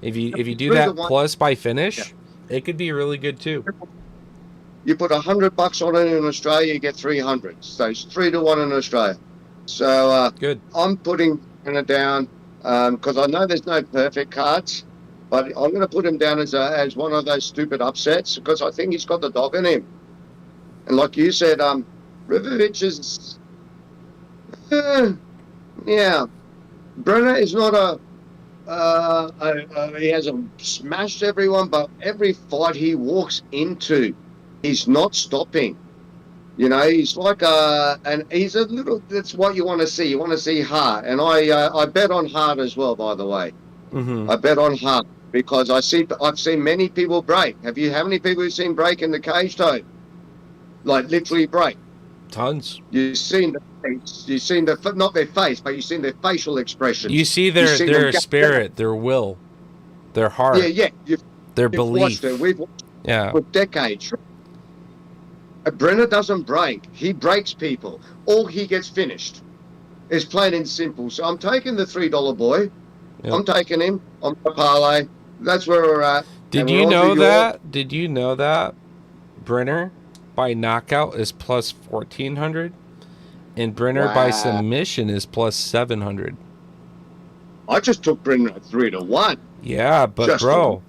if you do that plus by finish, it could be really good too. You put $100 on it in Australia, you get 300. So it's 3-1 in Australia. So good. I'm putting it down because I know there's no perfect cards, but I'm going to put him down as one of those stupid upsets because I think he's got the dog in him. And like you said, Ribovic is, Brenner is not he hasn't smashed everyone, but every fight he walks into, he's not stopping. You know, he's like and he's a little. That's what you want to see. You want to see heart, and I bet on heart as well. By the way, I bet on heart because I've seen many people break. How many people have seen break in the cage though? Like literally break. Tons. You've seen the face. You've seen not their face, but you've seen their facial expressions. You see their spirit, their will, their heart. Their belief. We've watched it for decades. Brenner doesn't break. He breaks people. Or he gets finished. It's plain and simple. So I'm taking the $3 boy. Yep. I'm taking him on my parlay. That's where we're at. Did you know that Brenner by knockout is plus 1,400 and Brenner by submission is plus 700? I just took Brendan at 3-1. Yeah, but Just bro,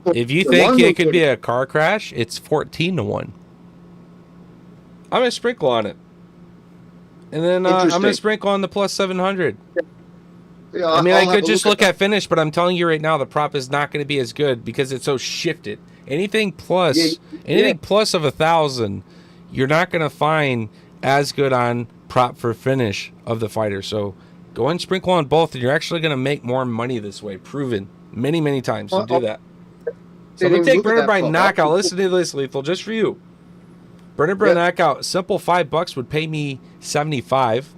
if you think it could be a car crash, it's 14-1. I'm gonna sprinkle on it, and then I'm gonna sprinkle on the plus 700. Yeah, I mean, I could just look at finish, but I'm telling you right now, the prop is not going to be as good because it's so shifted. Anything plus of 1,000, you're not going to find as good on prop for finish of the fighter. So go and sprinkle on both, and you're actually going to make more money this way. Proven many times. So do that. So I'm going to take Brenner by knockout. Listen to this, Lethal, just for you. Brenner by knockout. Simple $5 would pay me 75.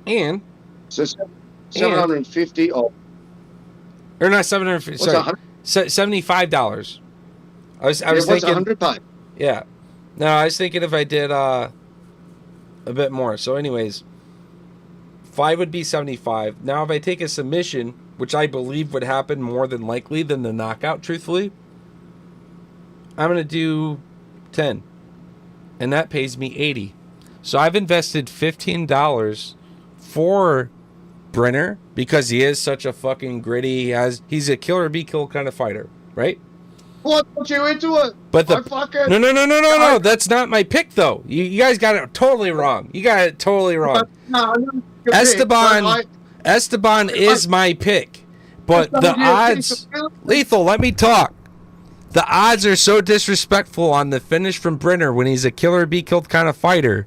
And so 750 or not 750. Sorry, $75. I was thinking 100 pay. Yeah. No, I was thinking if I did a bit more. So, anyways, 5 would be 75. Now, if I take a submission, which I believe would happen more than likely than the knockout, truthfully, I'm gonna do 10, and that pays me 80. So I've invested $15 for Brenner because he is such a fucking gritty. He's a kill or be killed kind of fighter, right? What put you into it? But no. That's not my pick, though. You guys got it totally wrong. Esteban is my pick, but the odds. Lethal, let me talk. The odds are so disrespectful on the finish from Brenner when he's a kill or be killed kind of fighter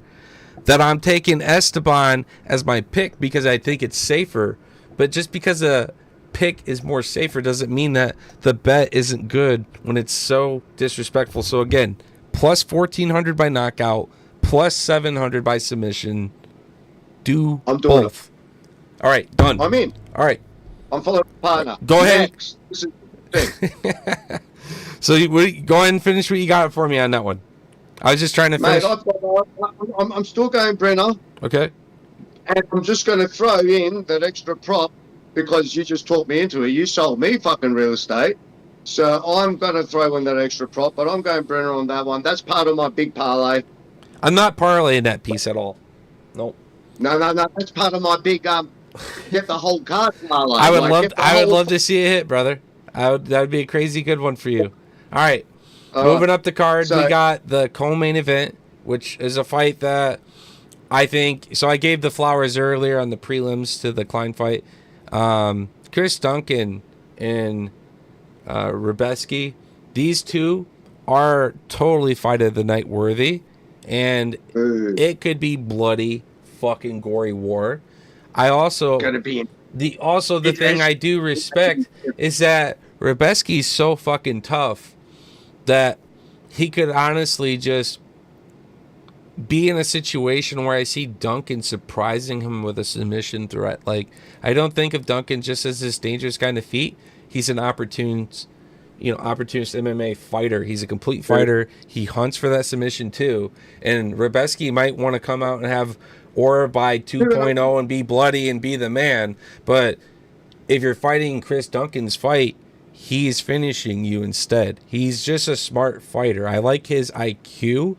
that I'm taking Esteban as my pick because I think it's safer. But just because a pick is more safer doesn't mean that the bet isn't good when it's so disrespectful. So again, plus 1,400 by knockout, plus 700 by submission. I'm doing both. All right, done. I'm in. All right. I'm following a partner. Go ahead. This is the thing. So go ahead and finish what you got for me on that one. I was just trying to finish. I'm still going Brenner. Okay. And I'm just going to throw in that extra prop because you just talked me into it. You sold me fucking real estate. So I'm going to throw in that extra prop, but I'm going Brenner on that one. That's part of my big parlay. I'm not parlaying that piece at all. Nope. No. That's part of my big get the whole card parlay. I would love to see a hit, brother. That would be a crazy good one for you. All right. Moving up the card, we got the co-main event, which is a fight that I think... So I gave the flowers earlier on the prelims to the Klein fight. Chris Duncan and Rubeski, these two are totally fight of the night worthy, and it could be bloody, fucking gory war. I also... The thing I do respect is that Rubeski's so fucking tough that he could honestly just be in a situation where I see Duncan surprising him with a submission threat. Like, I don't think of Duncan just as this dangerous kind of feat. He's an opportunist MMA fighter. He's a complete fighter. He hunts for that submission too. And Rubeski might want to come out and have Aura by 2.0 and be bloody and be the man. But if you're fighting Chris Duncan's fight, he's finishing you instead. He's just a smart fighter. I like his IQ,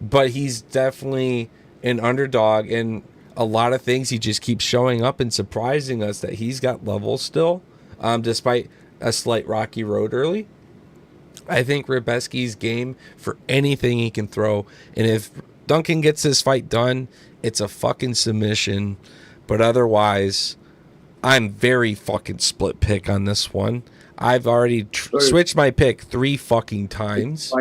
but he's definitely an underdog. And a lot of things, he just keeps showing up and surprising us that he's got levels still, despite a slight rocky road early. I think Rubeski's game for anything he can throw. And if Duncan gets this fight done, it's a fucking submission. But otherwise, I'm very fucking split pick on this one. I've already switched my pick 3 fucking times.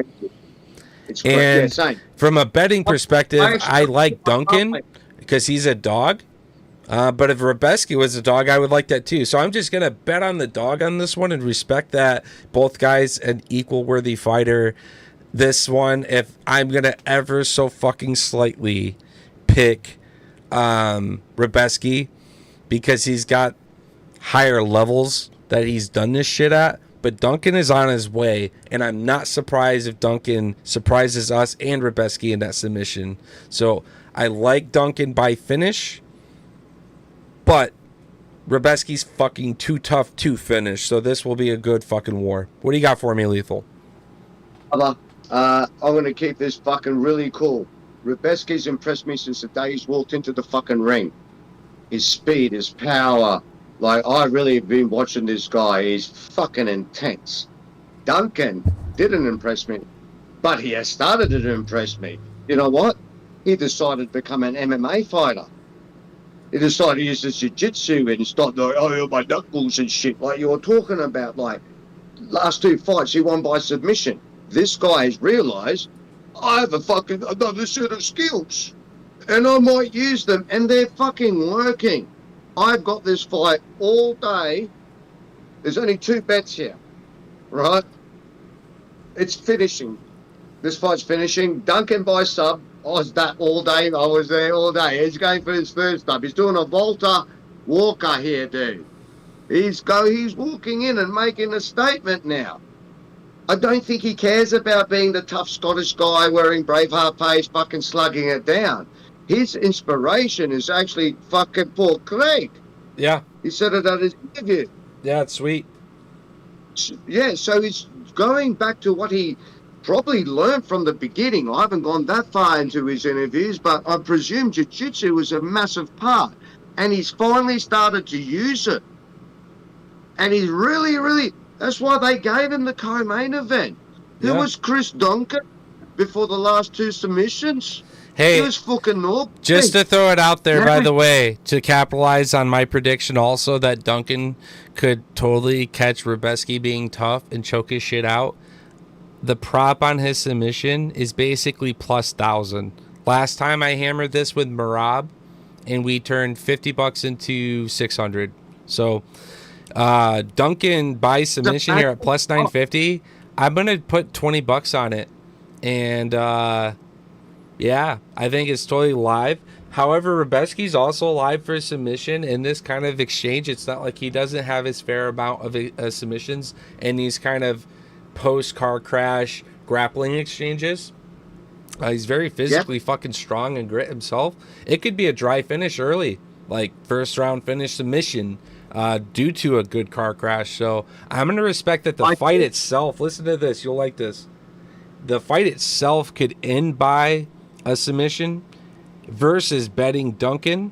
And from a betting perspective, I like Duncan because he's a dog. But if Rubeski was a dog, I would like that too. So I'm just going to bet on the dog on this one and respect that both guys an equal worthy fighter. This one, if I'm going to ever so fucking slightly pick Rubeski because he's got higher levels that he's done this shit at, but Duncan is on his way, and I'm not surprised if Duncan surprises us and Rubeski in that submission. So I like Duncan by finish, but Rubeski's fucking too tough to finish, so this will be a good fucking war. What do you got for me, Lethal? I'm going to keep this fucking really cool. Rubeski's impressed me since the day he's walked into the fucking ring. his speed, his power. Like, I really have been watching this guy. He's fucking intense. Duncan didn't impress me, but he has started to impress me. You know what? He decided to become an MMA fighter. He decided to use his jiu-jitsu and start like, oh, my knuckles and shit, like you were talking about. Like, last 2 fights, he won by submission. This guy has realized, I have another set of skills, and I might use them, and they're fucking working. I've got this fight all day. There's only 2 bets here, right? It's finishing. This fight's finishing. Duncan by sub. I was that all day. I was there all day. He's going for his first sub. He's doing a Volta Walker here, dude. He's walking in and making a statement now. I don't think he cares about being the tough Scottish guy wearing Braveheart pace, fucking slugging it down. His inspiration is actually fucking Paul Craig. Yeah. He said it at his interview. Yeah, it's sweet. Yeah, so he's going back to what he probably learned from the beginning. I haven't gone that far into his interviews, but I presume jiu-jitsu was a massive part. And he's finally started to use it. And he's really, that's why they gave him the co-main event. Who was Chris Duncan before the last 2 submissions? Hey, he was fucking normal. Just to throw it out there, by the way, to capitalize on my prediction also that Duncan could totally catch Rubeski being tough and choke his shit out. The prop on his submission is basically plus 1,000. Last time I hammered this with Marab, and we turned $50 into 600. So Duncan by submission here at plus 950. I'm gonna put $20 on it, and yeah, I think it's totally live. However, Rubeski's also live for submission in this kind of exchange. It's not like he doesn't have his fair amount of submissions in these kind of post-car crash grappling exchanges. He's very physically fucking strong and grit himself. It could be a dry finish early, like first round finish submission due to a good car crash. So I'm going to respect that the fight itself, listen to this, you'll like this. The fight itself could end by a submission versus betting Duncan.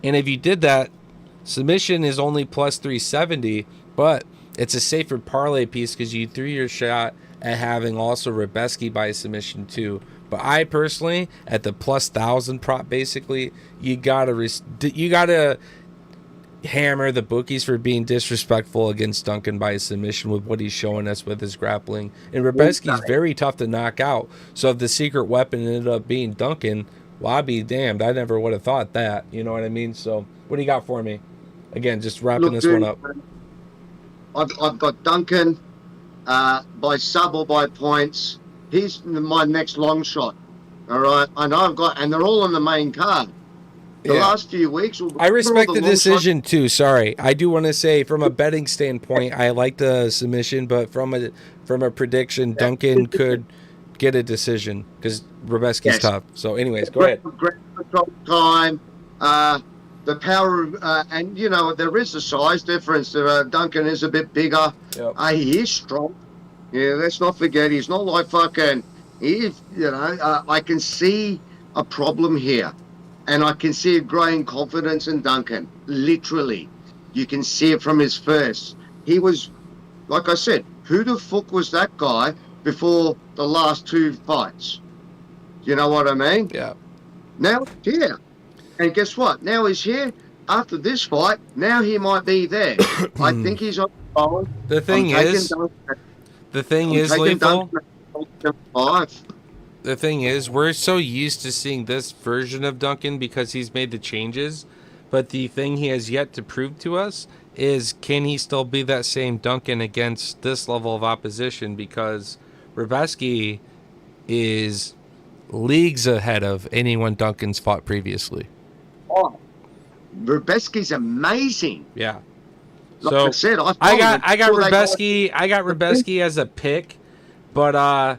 And if you did that, submission is only plus 370, but it's a safer parlay piece because you threw your shot at having also Rubeski by submission too. But I personally, at the plus 1,000 prop, basically, you gotta hammer the bookies for being disrespectful against Duncan by submission with what he's showing us with his grappling. And Rubeski's very tough to knock out. So if the secret weapon ended up being Duncan, well, I'd be damned. I never would have thought that. You know what I mean? So what do you got for me? Again, just wrapping this one up. I've got Duncan by sub or by points. He's my next long shot. All right. I know and they're all on the main card. The last few weeks. I respect the decision too. Sorry. I do want to say from a betting standpoint, I like the submission, but from a prediction, Duncan could get a decision because Rubeski's tough. So anyways, go ahead. Great time. The power, and you know, there is a size difference. Duncan is a bit bigger. Yep. He is strong. Yeah, let's not forget, he's not like fucking, I can see a problem here. And I can see a growing confidence in Duncan. Literally. You can see it from his first. He was, like I said, who the fuck was that guy before the last 2 fights? You know what I mean? Yeah. Now he's here. And guess what? Now he's here. After this fight, now he might be there. I think he's on the phone. The thing is, Lethal. The thing is, we're so used to seeing this version of Duncan because he's made the changes. But the thing he has yet to prove to us is, can he still be that same Duncan against this level of opposition? Because Rubeski is leagues ahead of anyone Duncan's fought previously. Oh, Rubeski's amazing. Yeah. Like So I said, I got Rubeski as a pick, but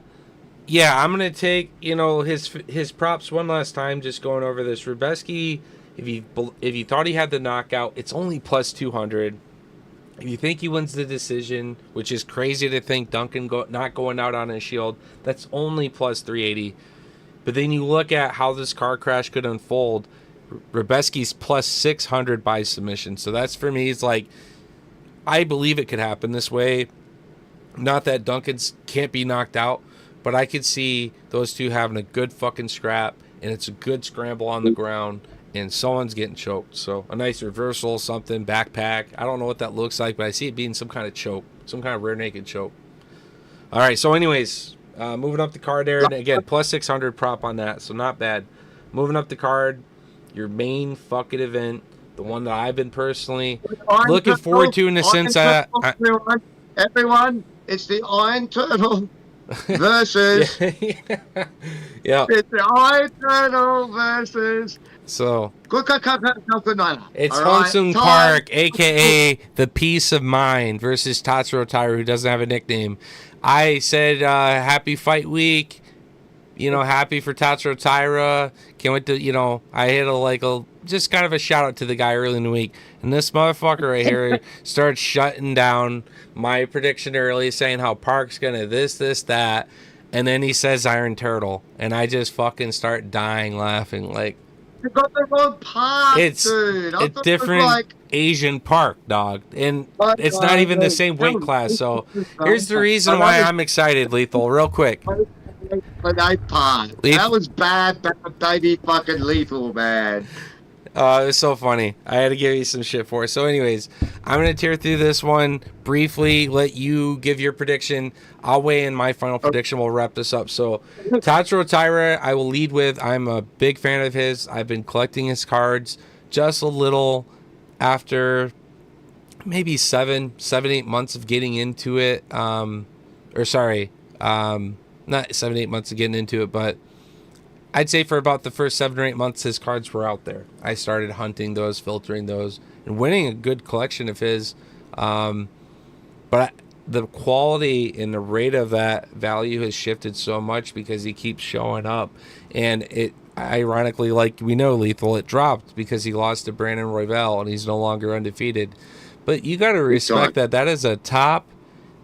yeah, I'm gonna take his props one last time. Just going over this, Rubeski. If you thought he had the knockout, it's only plus 200. If you think he wins the decision, which is crazy to think Duncan not going out on a shield, that's only plus 380. But then you look at how this car crash could unfold. Rebeski's plus 600 by submission. So that's for me. It's like, I believe it could happen this way. Not that Duncan's can't be knocked out, but I could see those two having a good fucking scrap, and it's a good scramble on the ground, and someone's getting choked. So a nice reversal, something, backpack. I don't know what that looks like, but I see it being some kind of choke, some kind of rear naked choke. All right, so anyways, moving up the card there, and again, plus 600 prop on that, so not bad. Moving up the card, your main fucking event, the one that I've been personally looking forward to in the sense that... Everyone, it's the Iron Turtle versus... yeah. It's the Iron Turtle versus... So... Good night. It's All Hong Park, a.k.a. the Peace of Mind, versus Tatsuro Taira, who doesn't have a nickname. I said happy fight week. Happy for Tatsuro Taira. Can't wait to, I hit just kind of a shout out to the guy early in the week. And this motherfucker right here starts shutting down my prediction early, saying how Park's going to this, that. And then he says Iron Turtle. And I just fucking start dying laughing. Like, you got the wrong Park, it's dude. a different Asian Park, dog. And it's not even the same weight class. So here's the reason why I'm excited, Lethal, real quick. That was bad, baby fucking Lethal, man. It was so funny. I had to give you some shit for it. So anyways, I'm going to tear through this one briefly, let you give your prediction. I'll weigh in my final prediction. We'll wrap this up. So Tatsuro Taira, I will lead with. I'm a big fan of his. I've been collecting his cards just a little after maybe 7-8 months of getting into it. Not 7-8 months of getting into it, but I'd say for about the first 7 or 8 months, his cards were out there. I started hunting those, filtering those, and winning a good collection of his. But the quality and the rate of that value has shifted so much because he keeps showing up. And it, ironically, like we know, Lethal, it dropped because he lost to Brandon Royval and he's no longer undefeated. But you got to respect that. That is a top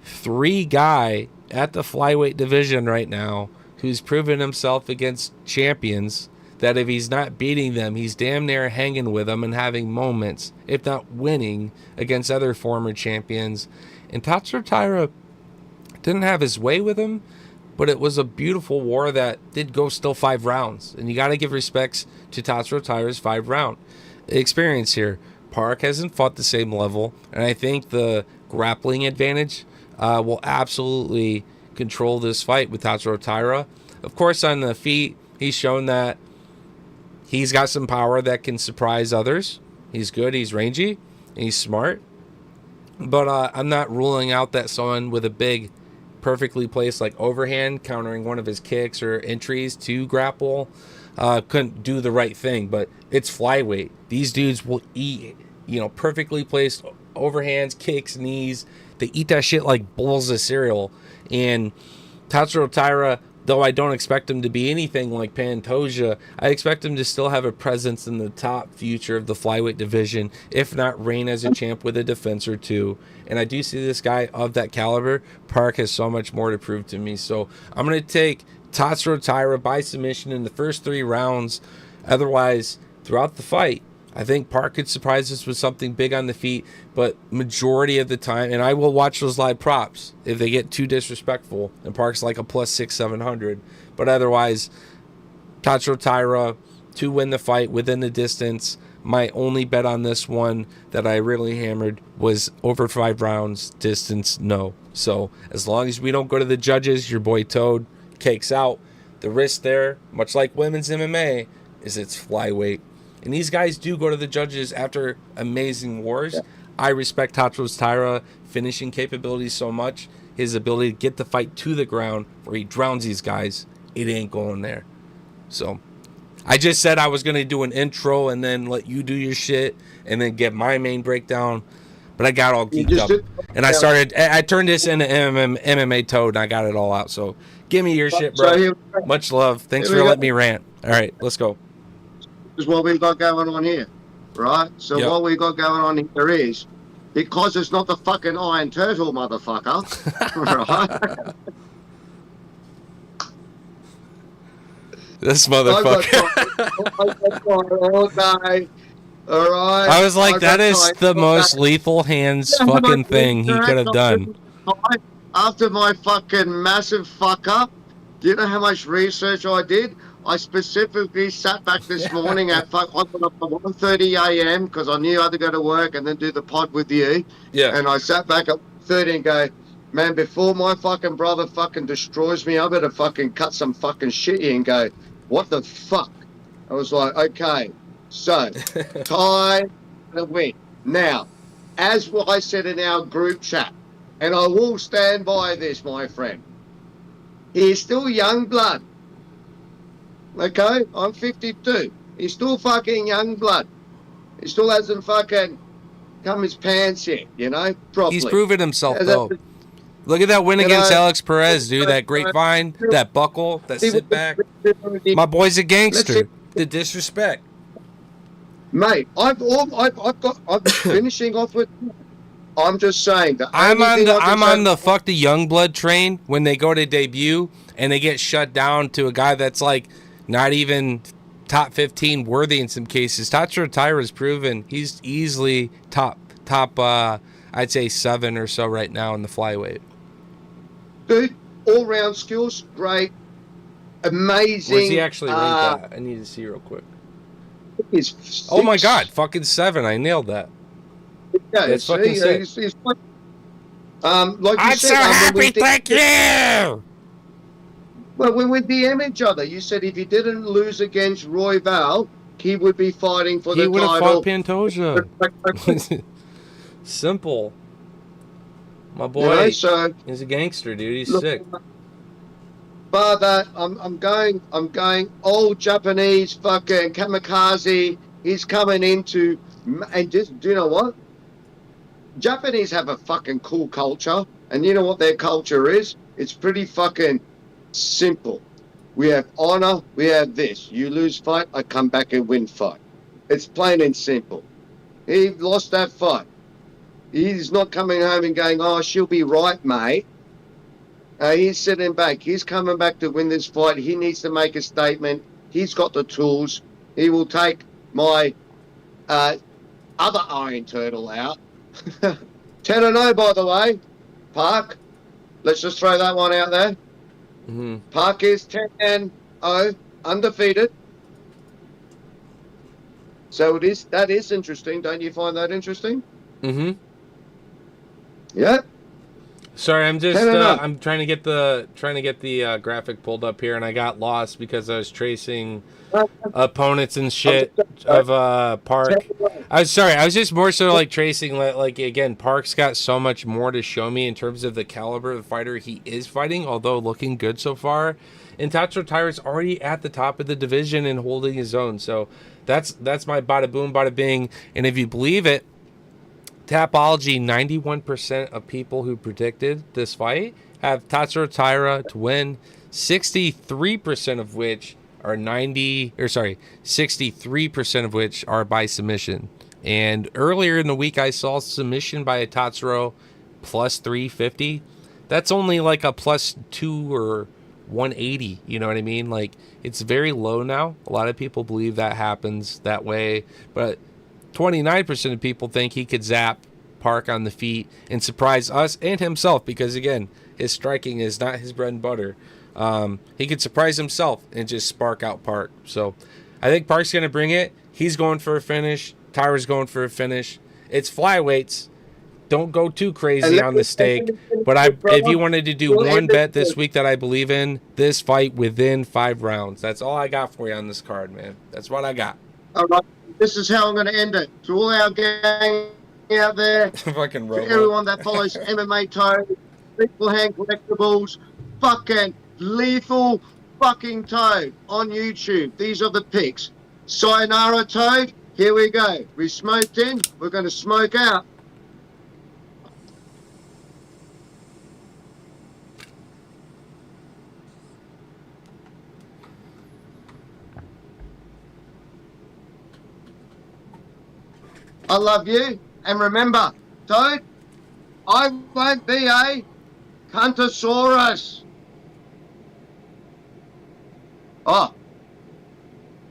3 guy at the flyweight division right now, who's proven himself against champions, that if he's not beating them, he's damn near hanging with them and having moments, if not winning, against other former champions. And Tatsuro Taira didn't have his way with him, but it was a beautiful war that did go still 5 rounds. And you got to give respects to Tatsuro Taira's 5-round experience here. Park hasn't fought the same level, and I think the grappling advantage will absolutely control this fight with Tatsuro Taira. Of course, on the feet, he's shown that he's got some power that can surprise others. He's good, he's rangy, and he's smart. But I'm not ruling out that someone with a big, perfectly placed overhand countering one of his kicks or entries to grapple couldn't do the right thing. But it's flyweight. These dudes will eat, perfectly placed overhands, kicks, knees. They eat that shit like bowls of cereal. And Tatsuro Taira, though I don't expect him to be anything like Pantoja, I expect him to still have a presence in the top future of the flyweight division, if not reign as a champ with a defense or 2. And I do see this guy of that caliber. Park has so much more to prove to me. So I'm going to take Tatsuro Taira by submission in the first 3 rounds. Otherwise, throughout the fight, I think Park could surprise us with something big on the feet, but majority of the time, and I will watch those live props if they get too disrespectful, and Park's like a plus 600-700. But otherwise, Tatsuro Taira to win the fight within the distance. My only bet on this one that I really hammered was over 5 rounds, distance, no. So as long as we don't go to the judges, your boy Toad cakes out. The risk there, much like women's MMA, is it's flyweight. And these guys do go to the judges after amazing wars. Yeah. I respect Tatsuro Taira finishing capabilities so much. His ability to get the fight to the ground where he drowns these guys, it ain't going there. So I just said I was going to do an intro and then let you do your shit and then get my main breakdown. But I got all geeked up. And I turned this into MMA Toad and I got it all out. So give me your shit, bro. Much love. Thanks for letting me rant. All right, let's go. Is what we've got going on here, right? So what we've got going on here is, because it's not the fucking Iron Turtle, motherfucker, right? This I got motherfucker. time all day. All right. I was like, that got is time the all day. most lethal hands You know how much fucking thing he research could have I done. did after my fucking massive fuck up? Do you know how much research I did? I specifically sat back this morning I got up at 1:30 a.m. because I knew I had to go to work and then do the pod with you. Yeah. And I sat back at 30 and go, man, before my fucking brother fucking destroys me, I better fucking cut some fucking shit here and go, what the fuck? I was like, okay, so time to win. Now, as what I said in our group chat, and I will stand by this, my friend. He's still young blood. Okay, I'm 52. He's still fucking young blood. He still hasn't fucking come his pants yet, He's properly. proven himself, though. Look at that win against Alex Perez, dude. That grapevine, that buckle, that sit back. My boy's a gangster. The disrespect. Mate, I'm finishing off with. I'm just saying that I'm on the fuck the young blood train when they go to debut and they get shut down to a guy that's like not even top 15 worthy in some cases. Taira's proven he's easily top I'd say 7 or so right now in the flyweight. Dude, all round skills, great, amazing. Where's he actually ranked at? I need to see real quick. Oh my god, fucking 7! I nailed that. Yeah, that's fucking sick. Like you I'm said, so happy, thank you! Well, when we DM each other, you said if he didn't lose against Roy Val, he would be fighting for the title. He would have fought Pantoja. Simple. My boy is a gangster, dude. He's sick. But I'm going old Japanese fucking kamikaze. He's coming into, and just, do you know what? Japanese have a fucking cool culture, and you know what their culture is? It's pretty fucking simple. We have honor, we have this. You lose fight, I come back and win fight. It's plain and simple. He lost that fight. He's not coming home and going, oh, she'll be right, mate. He's sitting back. He's coming back to win this fight. He needs to make a statement. He's got the tools. He will take my other Iron Turtle out. 10-0, by the way. Park. Let's just throw that one out there. Mm-hmm. Park is 10-0, undefeated. So that is interesting. Don't you find that interesting? Mm-hmm. Yeah. Sorry, I'm just I'm trying to get the graphic pulled up here, and I got lost because I was tracing opponents and shit of Park. I was just more so like tracing like again, Park's got so much more to show me in terms of the caliber of the fighter he is fighting, although looking good so far. And Taira's already at the top of the division and holding his own. So that's my bada boom, bada bing. And if you believe it, Tapology, 91% of people who predicted this fight have Taira to win, 63% of which are 63% of which are by submission. And earlier in the week, I saw submission by a Tatsuro plus 350. That's only like a plus 2 or 180. You know what I mean? Like, it's very low now. A lot of people believe that happens that way, but 29% of people think he could zap Park on the feet and surprise us and himself, because again, his striking is not his bread and butter. He could surprise himself and just spark out Park. So I think Park's going to bring it. He's going for a finish. Taira's going for a finish. It's flyweights. Don't go too crazy on the stake. But if you wanted to do one bet this week that I believe in, this fight within 5 rounds. That's all I got for you on this card, man. That's what I got. All right. This is how I'm going to end it. To all our gang out there, fucking to everyone that follows MMA Toad, Lethal Hand Collectibles, fucking Lethal fucking Toad on YouTube. These are the picks. Sayonara Toad, here we go. We smoked in, we're going to smoke out. I love you. And remember, Toad, I won't be a Cuntosaurus. Oh,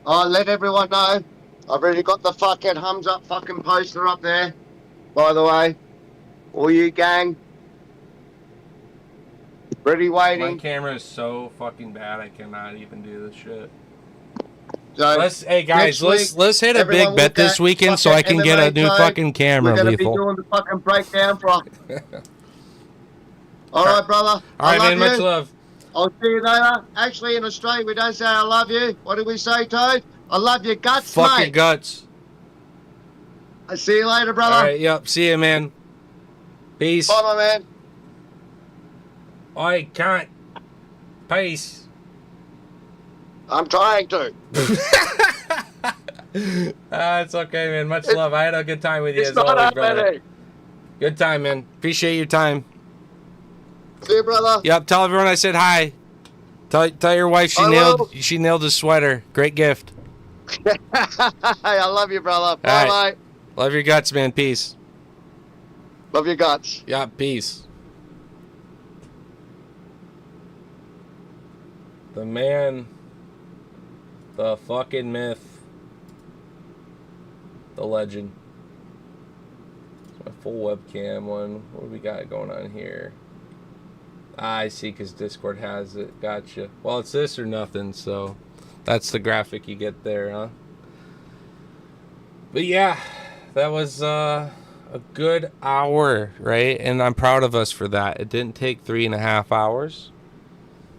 I'll let everyone know. I've already got the fucking hums up fucking poster up there. By the way, all you gang, ready My waiting. camera is so fucking bad I cannot even do this shit. So Hey guys, let's hit a big bet this weekend so I can get a new fucking camera. We're gonna Lethal. be doing the fucking breakdown for. All right, brother. All right, man. You. Much love. I'll see you later. Actually, in Australia, we don't say I love you. What do we say, Toad? I love your guts, fucking mate. Guts. I'll see you later, brother. All right, yep. See you, man. Peace. Bye, my man. I can't. Peace. I'm trying to. It's okay, man. Much love. I had a good time with you It's as not always, brother. happening. Good time, man. Appreciate your time. See you, brother. Yep. Tell everyone I said hi. Tell your wife she nailed the sweater. Great gift. I love you, brother. Bye, right. mate. Love your guts, man. Peace. Love your guts. Yeah, peace. The man, the fucking myth, the legend. It's my full webcam one. What do we got going on here? I see, because Discord has it. Gotcha. Well, it's this or nothing, so that's the graphic you get there, huh? But yeah, that was a good hour, right? And I'm proud of us for that. It didn't take 3.5 hours.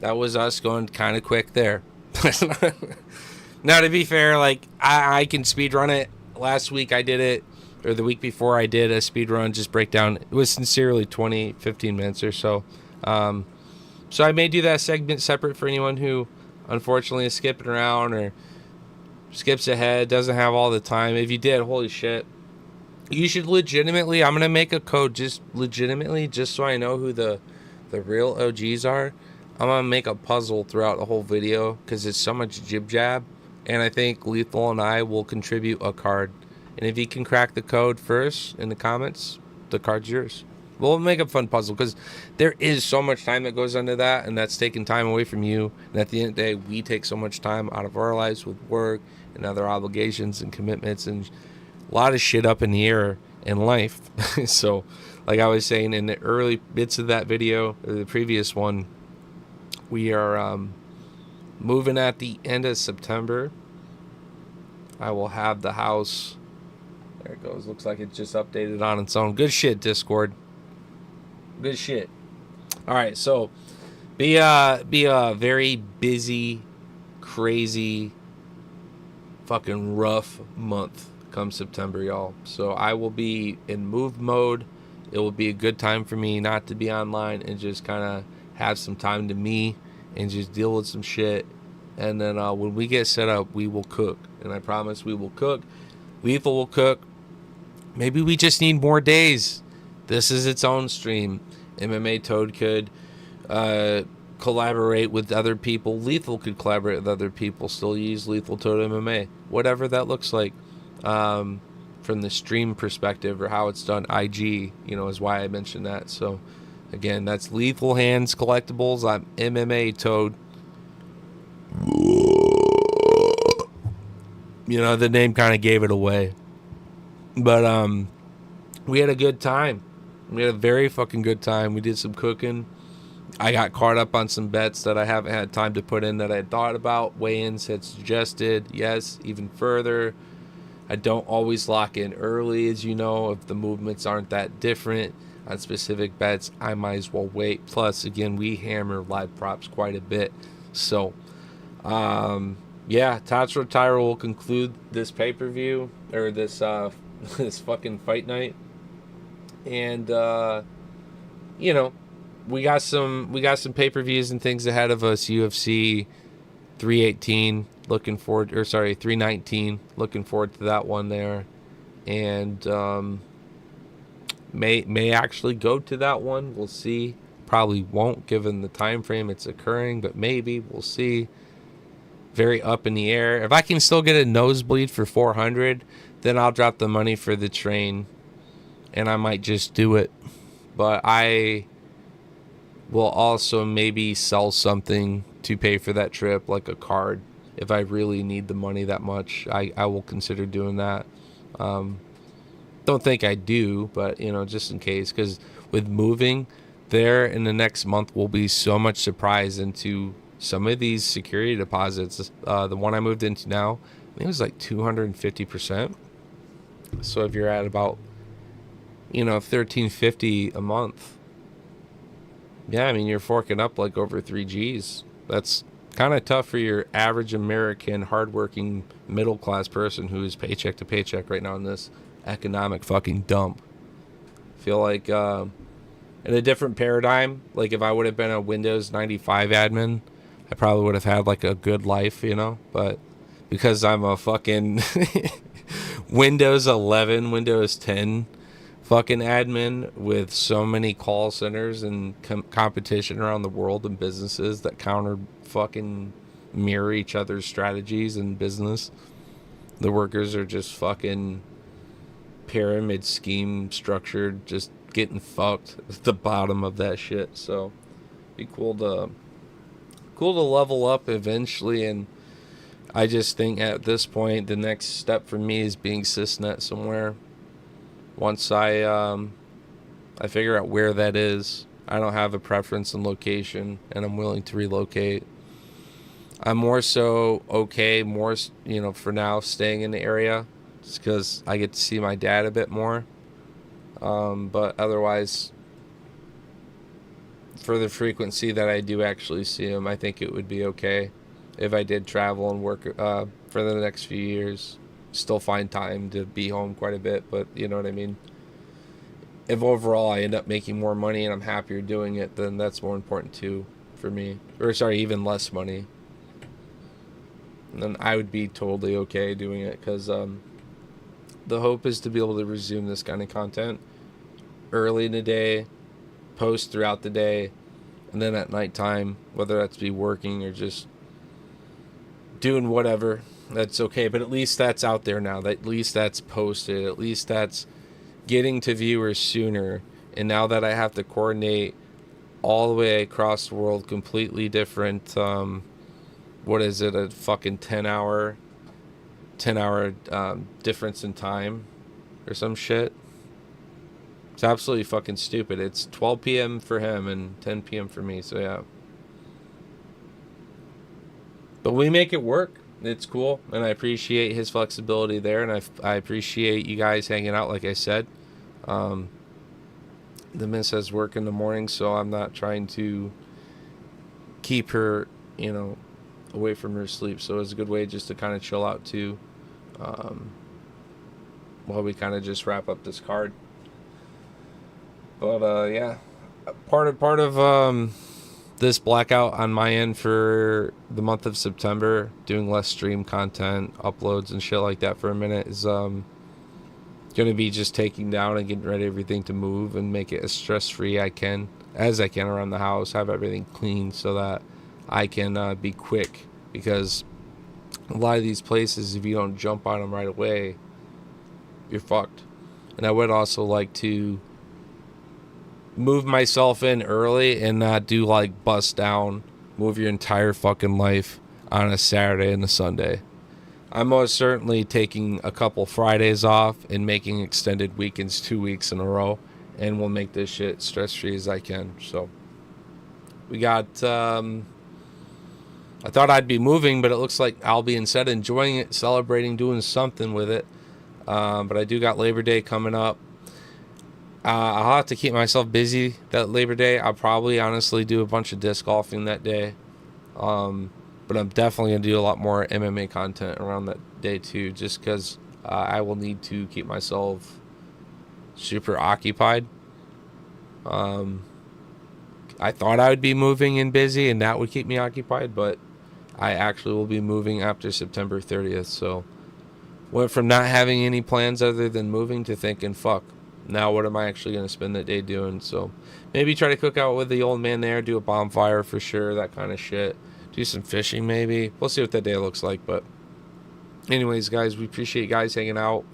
That was us going kind of quick there. Now, to be fair, like, I can speed run it. Last week I did it, or the week before I did a speed run, just breakdown. It was sincerely 15 minutes or so. So I may do that segment separate for anyone who unfortunately is skipping around or skips ahead, doesn't have all the time. If you did, holy shit. You should legitimately, I'm going to make a code just legitimately, just so I know who the real OGs are. I'm going to make a puzzle throughout the whole video because it's so much jib-jab. And I think Lethal and I will contribute a card. And if you can crack the code first in the comments, the card's yours. We'll make a fun puzzle because there is so much time that goes into that, and that's taking time away from you. And at the end of the day, we take so much time out of our lives with work and other obligations and commitments and a lot of shit up in the air in life. So, like I was saying in the early bits of that video, or the previous one, we are moving at the end of September. I will have the house. There it goes. Looks like it just updated on its own. Good shit, Discord. Good shit. All right, so be a very busy, crazy, fucking rough month come September, y'all. So I will be in move mode. It will be a good time for me not to be online and just kind of have some time to me and just deal with some shit. And then when we get set up, we will cook. And I promise we will cook. Lethal will cook. Maybe we just need more days. This is its own stream. MMA Toad could collaborate with other people. Lethal could collaborate with other people. Still use Lethal Toad MMA. Whatever that looks like. From the stream perspective or how it's done, IG, is why I mentioned that. So, again, that's Lethal Hands Collectibles. I'm MMA Toad. The name kind of gave it away. But, we had a good time. We had a very fucking good time. We did some cooking. I got caught up on some bets that I haven't had time to put in that I had thought about. Weigh-ins had suggested, yes, even further. I don't always lock in early, as you know. If the movements aren't that different on specific bets, I might as well wait. Plus, again, we hammer live props quite a bit. So, yeah, Taira will conclude this pay-per-view, or this this fucking fight night. And, we got some pay-per-views and things ahead of us. UFC 318. Looking forward, 319. Looking forward to that one there, and may actually go to that one. We'll see. Probably won't, given the time frame it's occurring, but maybe we'll see. Very up in the air. If I can still get a nosebleed for 400, then I'll drop the money for the train, and I might just do it. But I will also maybe sell something to pay for that trip, like a card. if I really need the money that much, I will consider doing that. Don't think I do, but just in case, because with moving there in the next month will be so much surprise into some of these security deposits. The one I moved into now, I think it was like 250%. So if you're at about 1350 a month, yeah, I mean you're forking up like over 3 Gs. That's kind of tough for your average American hardworking middle class person who is paycheck to paycheck right now in this economic fucking dump. I feel like in a different paradigm, like if I would have been a Windows 95 admin, I probably would have had like a good life, but because I'm a fucking Windows 11, Windows 10 fucking admin with so many call centers and competition around the world and businesses that counter fucking mirror each other's strategies in business, the workers are just fucking pyramid scheme structured, just getting fucked at the bottom of that shit. So be cool to level up eventually. And I just think at this point the next step for me is being sysnet somewhere. Once I figure out where that is, I don't have a preference in location, and I'm willing to relocate. I'm more so okay, for now, staying in the area, just because I get to see my dad a bit more. But otherwise, for the frequency that I do actually see him, I think it would be okay if I did travel and work for the next few years. Still find time to be home quite a bit, but you know what I mean? If overall I end up making more money and I'm happier doing it, then that's more important too for me. Or sorry, even less money. And then I would be totally okay doing it, because the hope is to be able to resume this kind of content early in the day, post throughout the day, and then at nighttime, whether that's be working or just doing whatever, that's okay. But at least that's out there now. At least that's posted. At least that's getting to viewers sooner. And now that I have to coordinate all the way across the world, completely different, what is it, a fucking 10 hour difference in time or some shit. It's absolutely fucking stupid. It's 12 p.m. for him and 10 p.m. for me, so yeah. But we make it work. It's cool, and I appreciate his flexibility there, and I appreciate you guys hanging out, like I said. The miss has work in the morning, so I'm not trying to keep her, away from her sleep. So it's a good way just to kind of chill out too, while we kind of just wrap up this card. But yeah, part of this blackout on my end for the month of September, doing less stream content, uploads and shit like that for a minute, is going to be just taking down and getting ready everything to move and make it as stress-free as I can around the house, have everything clean so that I can be quick, because a lot of these places, if you don't jump on them right away, you're fucked. And I would also like to move myself in early and not do like bust down, move your entire fucking life on a Saturday and a Sunday. I'm most certainly taking a couple Fridays off and making extended weekends 2 weeks in a row, and we'll make this shit stress free as I can. So we got I thought I'd be moving, but it looks like I'll be instead enjoying it, celebrating, doing something with it. But I do got Labor Day coming up. I'll have to keep myself busy that Labor Day. I'll probably honestly do a bunch of disc golfing that day. But I'm definitely going to do a lot more MMA content around that day too, just because I will need to keep myself super occupied. I thought I would be moving and busy and that would keep me occupied, but I actually will be moving after September 30th. So went from not having any plans other than moving to thinking, fuck, now what am I actually going to spend that day doing? So maybe try to cook out with the old man there, do a bonfire for sure, that kind of shit. Do some fishing maybe. We'll see what that day looks like. But anyways, guys, we appreciate you guys hanging out,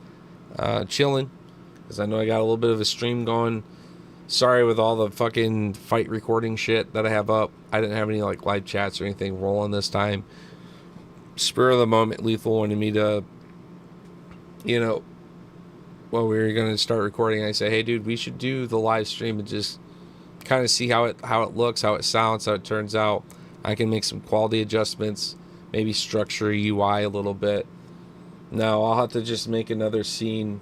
chilling, because I know I got a little bit of a stream going. Sorry with all the fucking fight recording shit that I have up. I didn't have any like live chats or anything rolling this time. spur of the moment, Lethal wanted me to, while we were going to start recording, I said, hey, dude, we should do the live stream and just kind of see how it looks, how it sounds, how it turns out. I can make some quality adjustments, maybe structure UI a little bit. Now, I'll have to just make another scene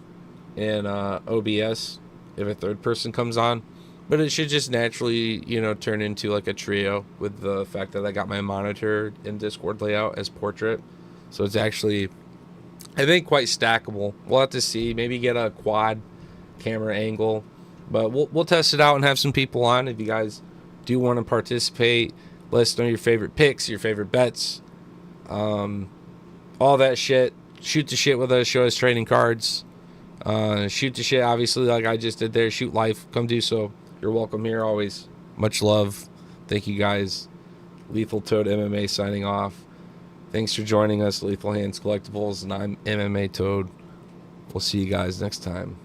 in OBS if a third person comes on. But it should just naturally, turn into like a trio with the fact that I got my monitor in Discord layout as portrait. So it's actually, I think, quite stackable. We'll have to see. Maybe get a quad camera angle. But we'll test it out and have some people on. If you guys do want to participate, let us know your favorite picks, your favorite bets, all that shit. Shoot the shit with us. Show us trading cards. Shoot the shit, obviously, like I just did there. Shoot life. Come do so. You're welcome here always. Much love. Thank you guys. Lethal Toad MMA signing off. Thanks for joining us, Lethal Hands Collectibles, and I'm MMA Toad. We'll see you guys next time.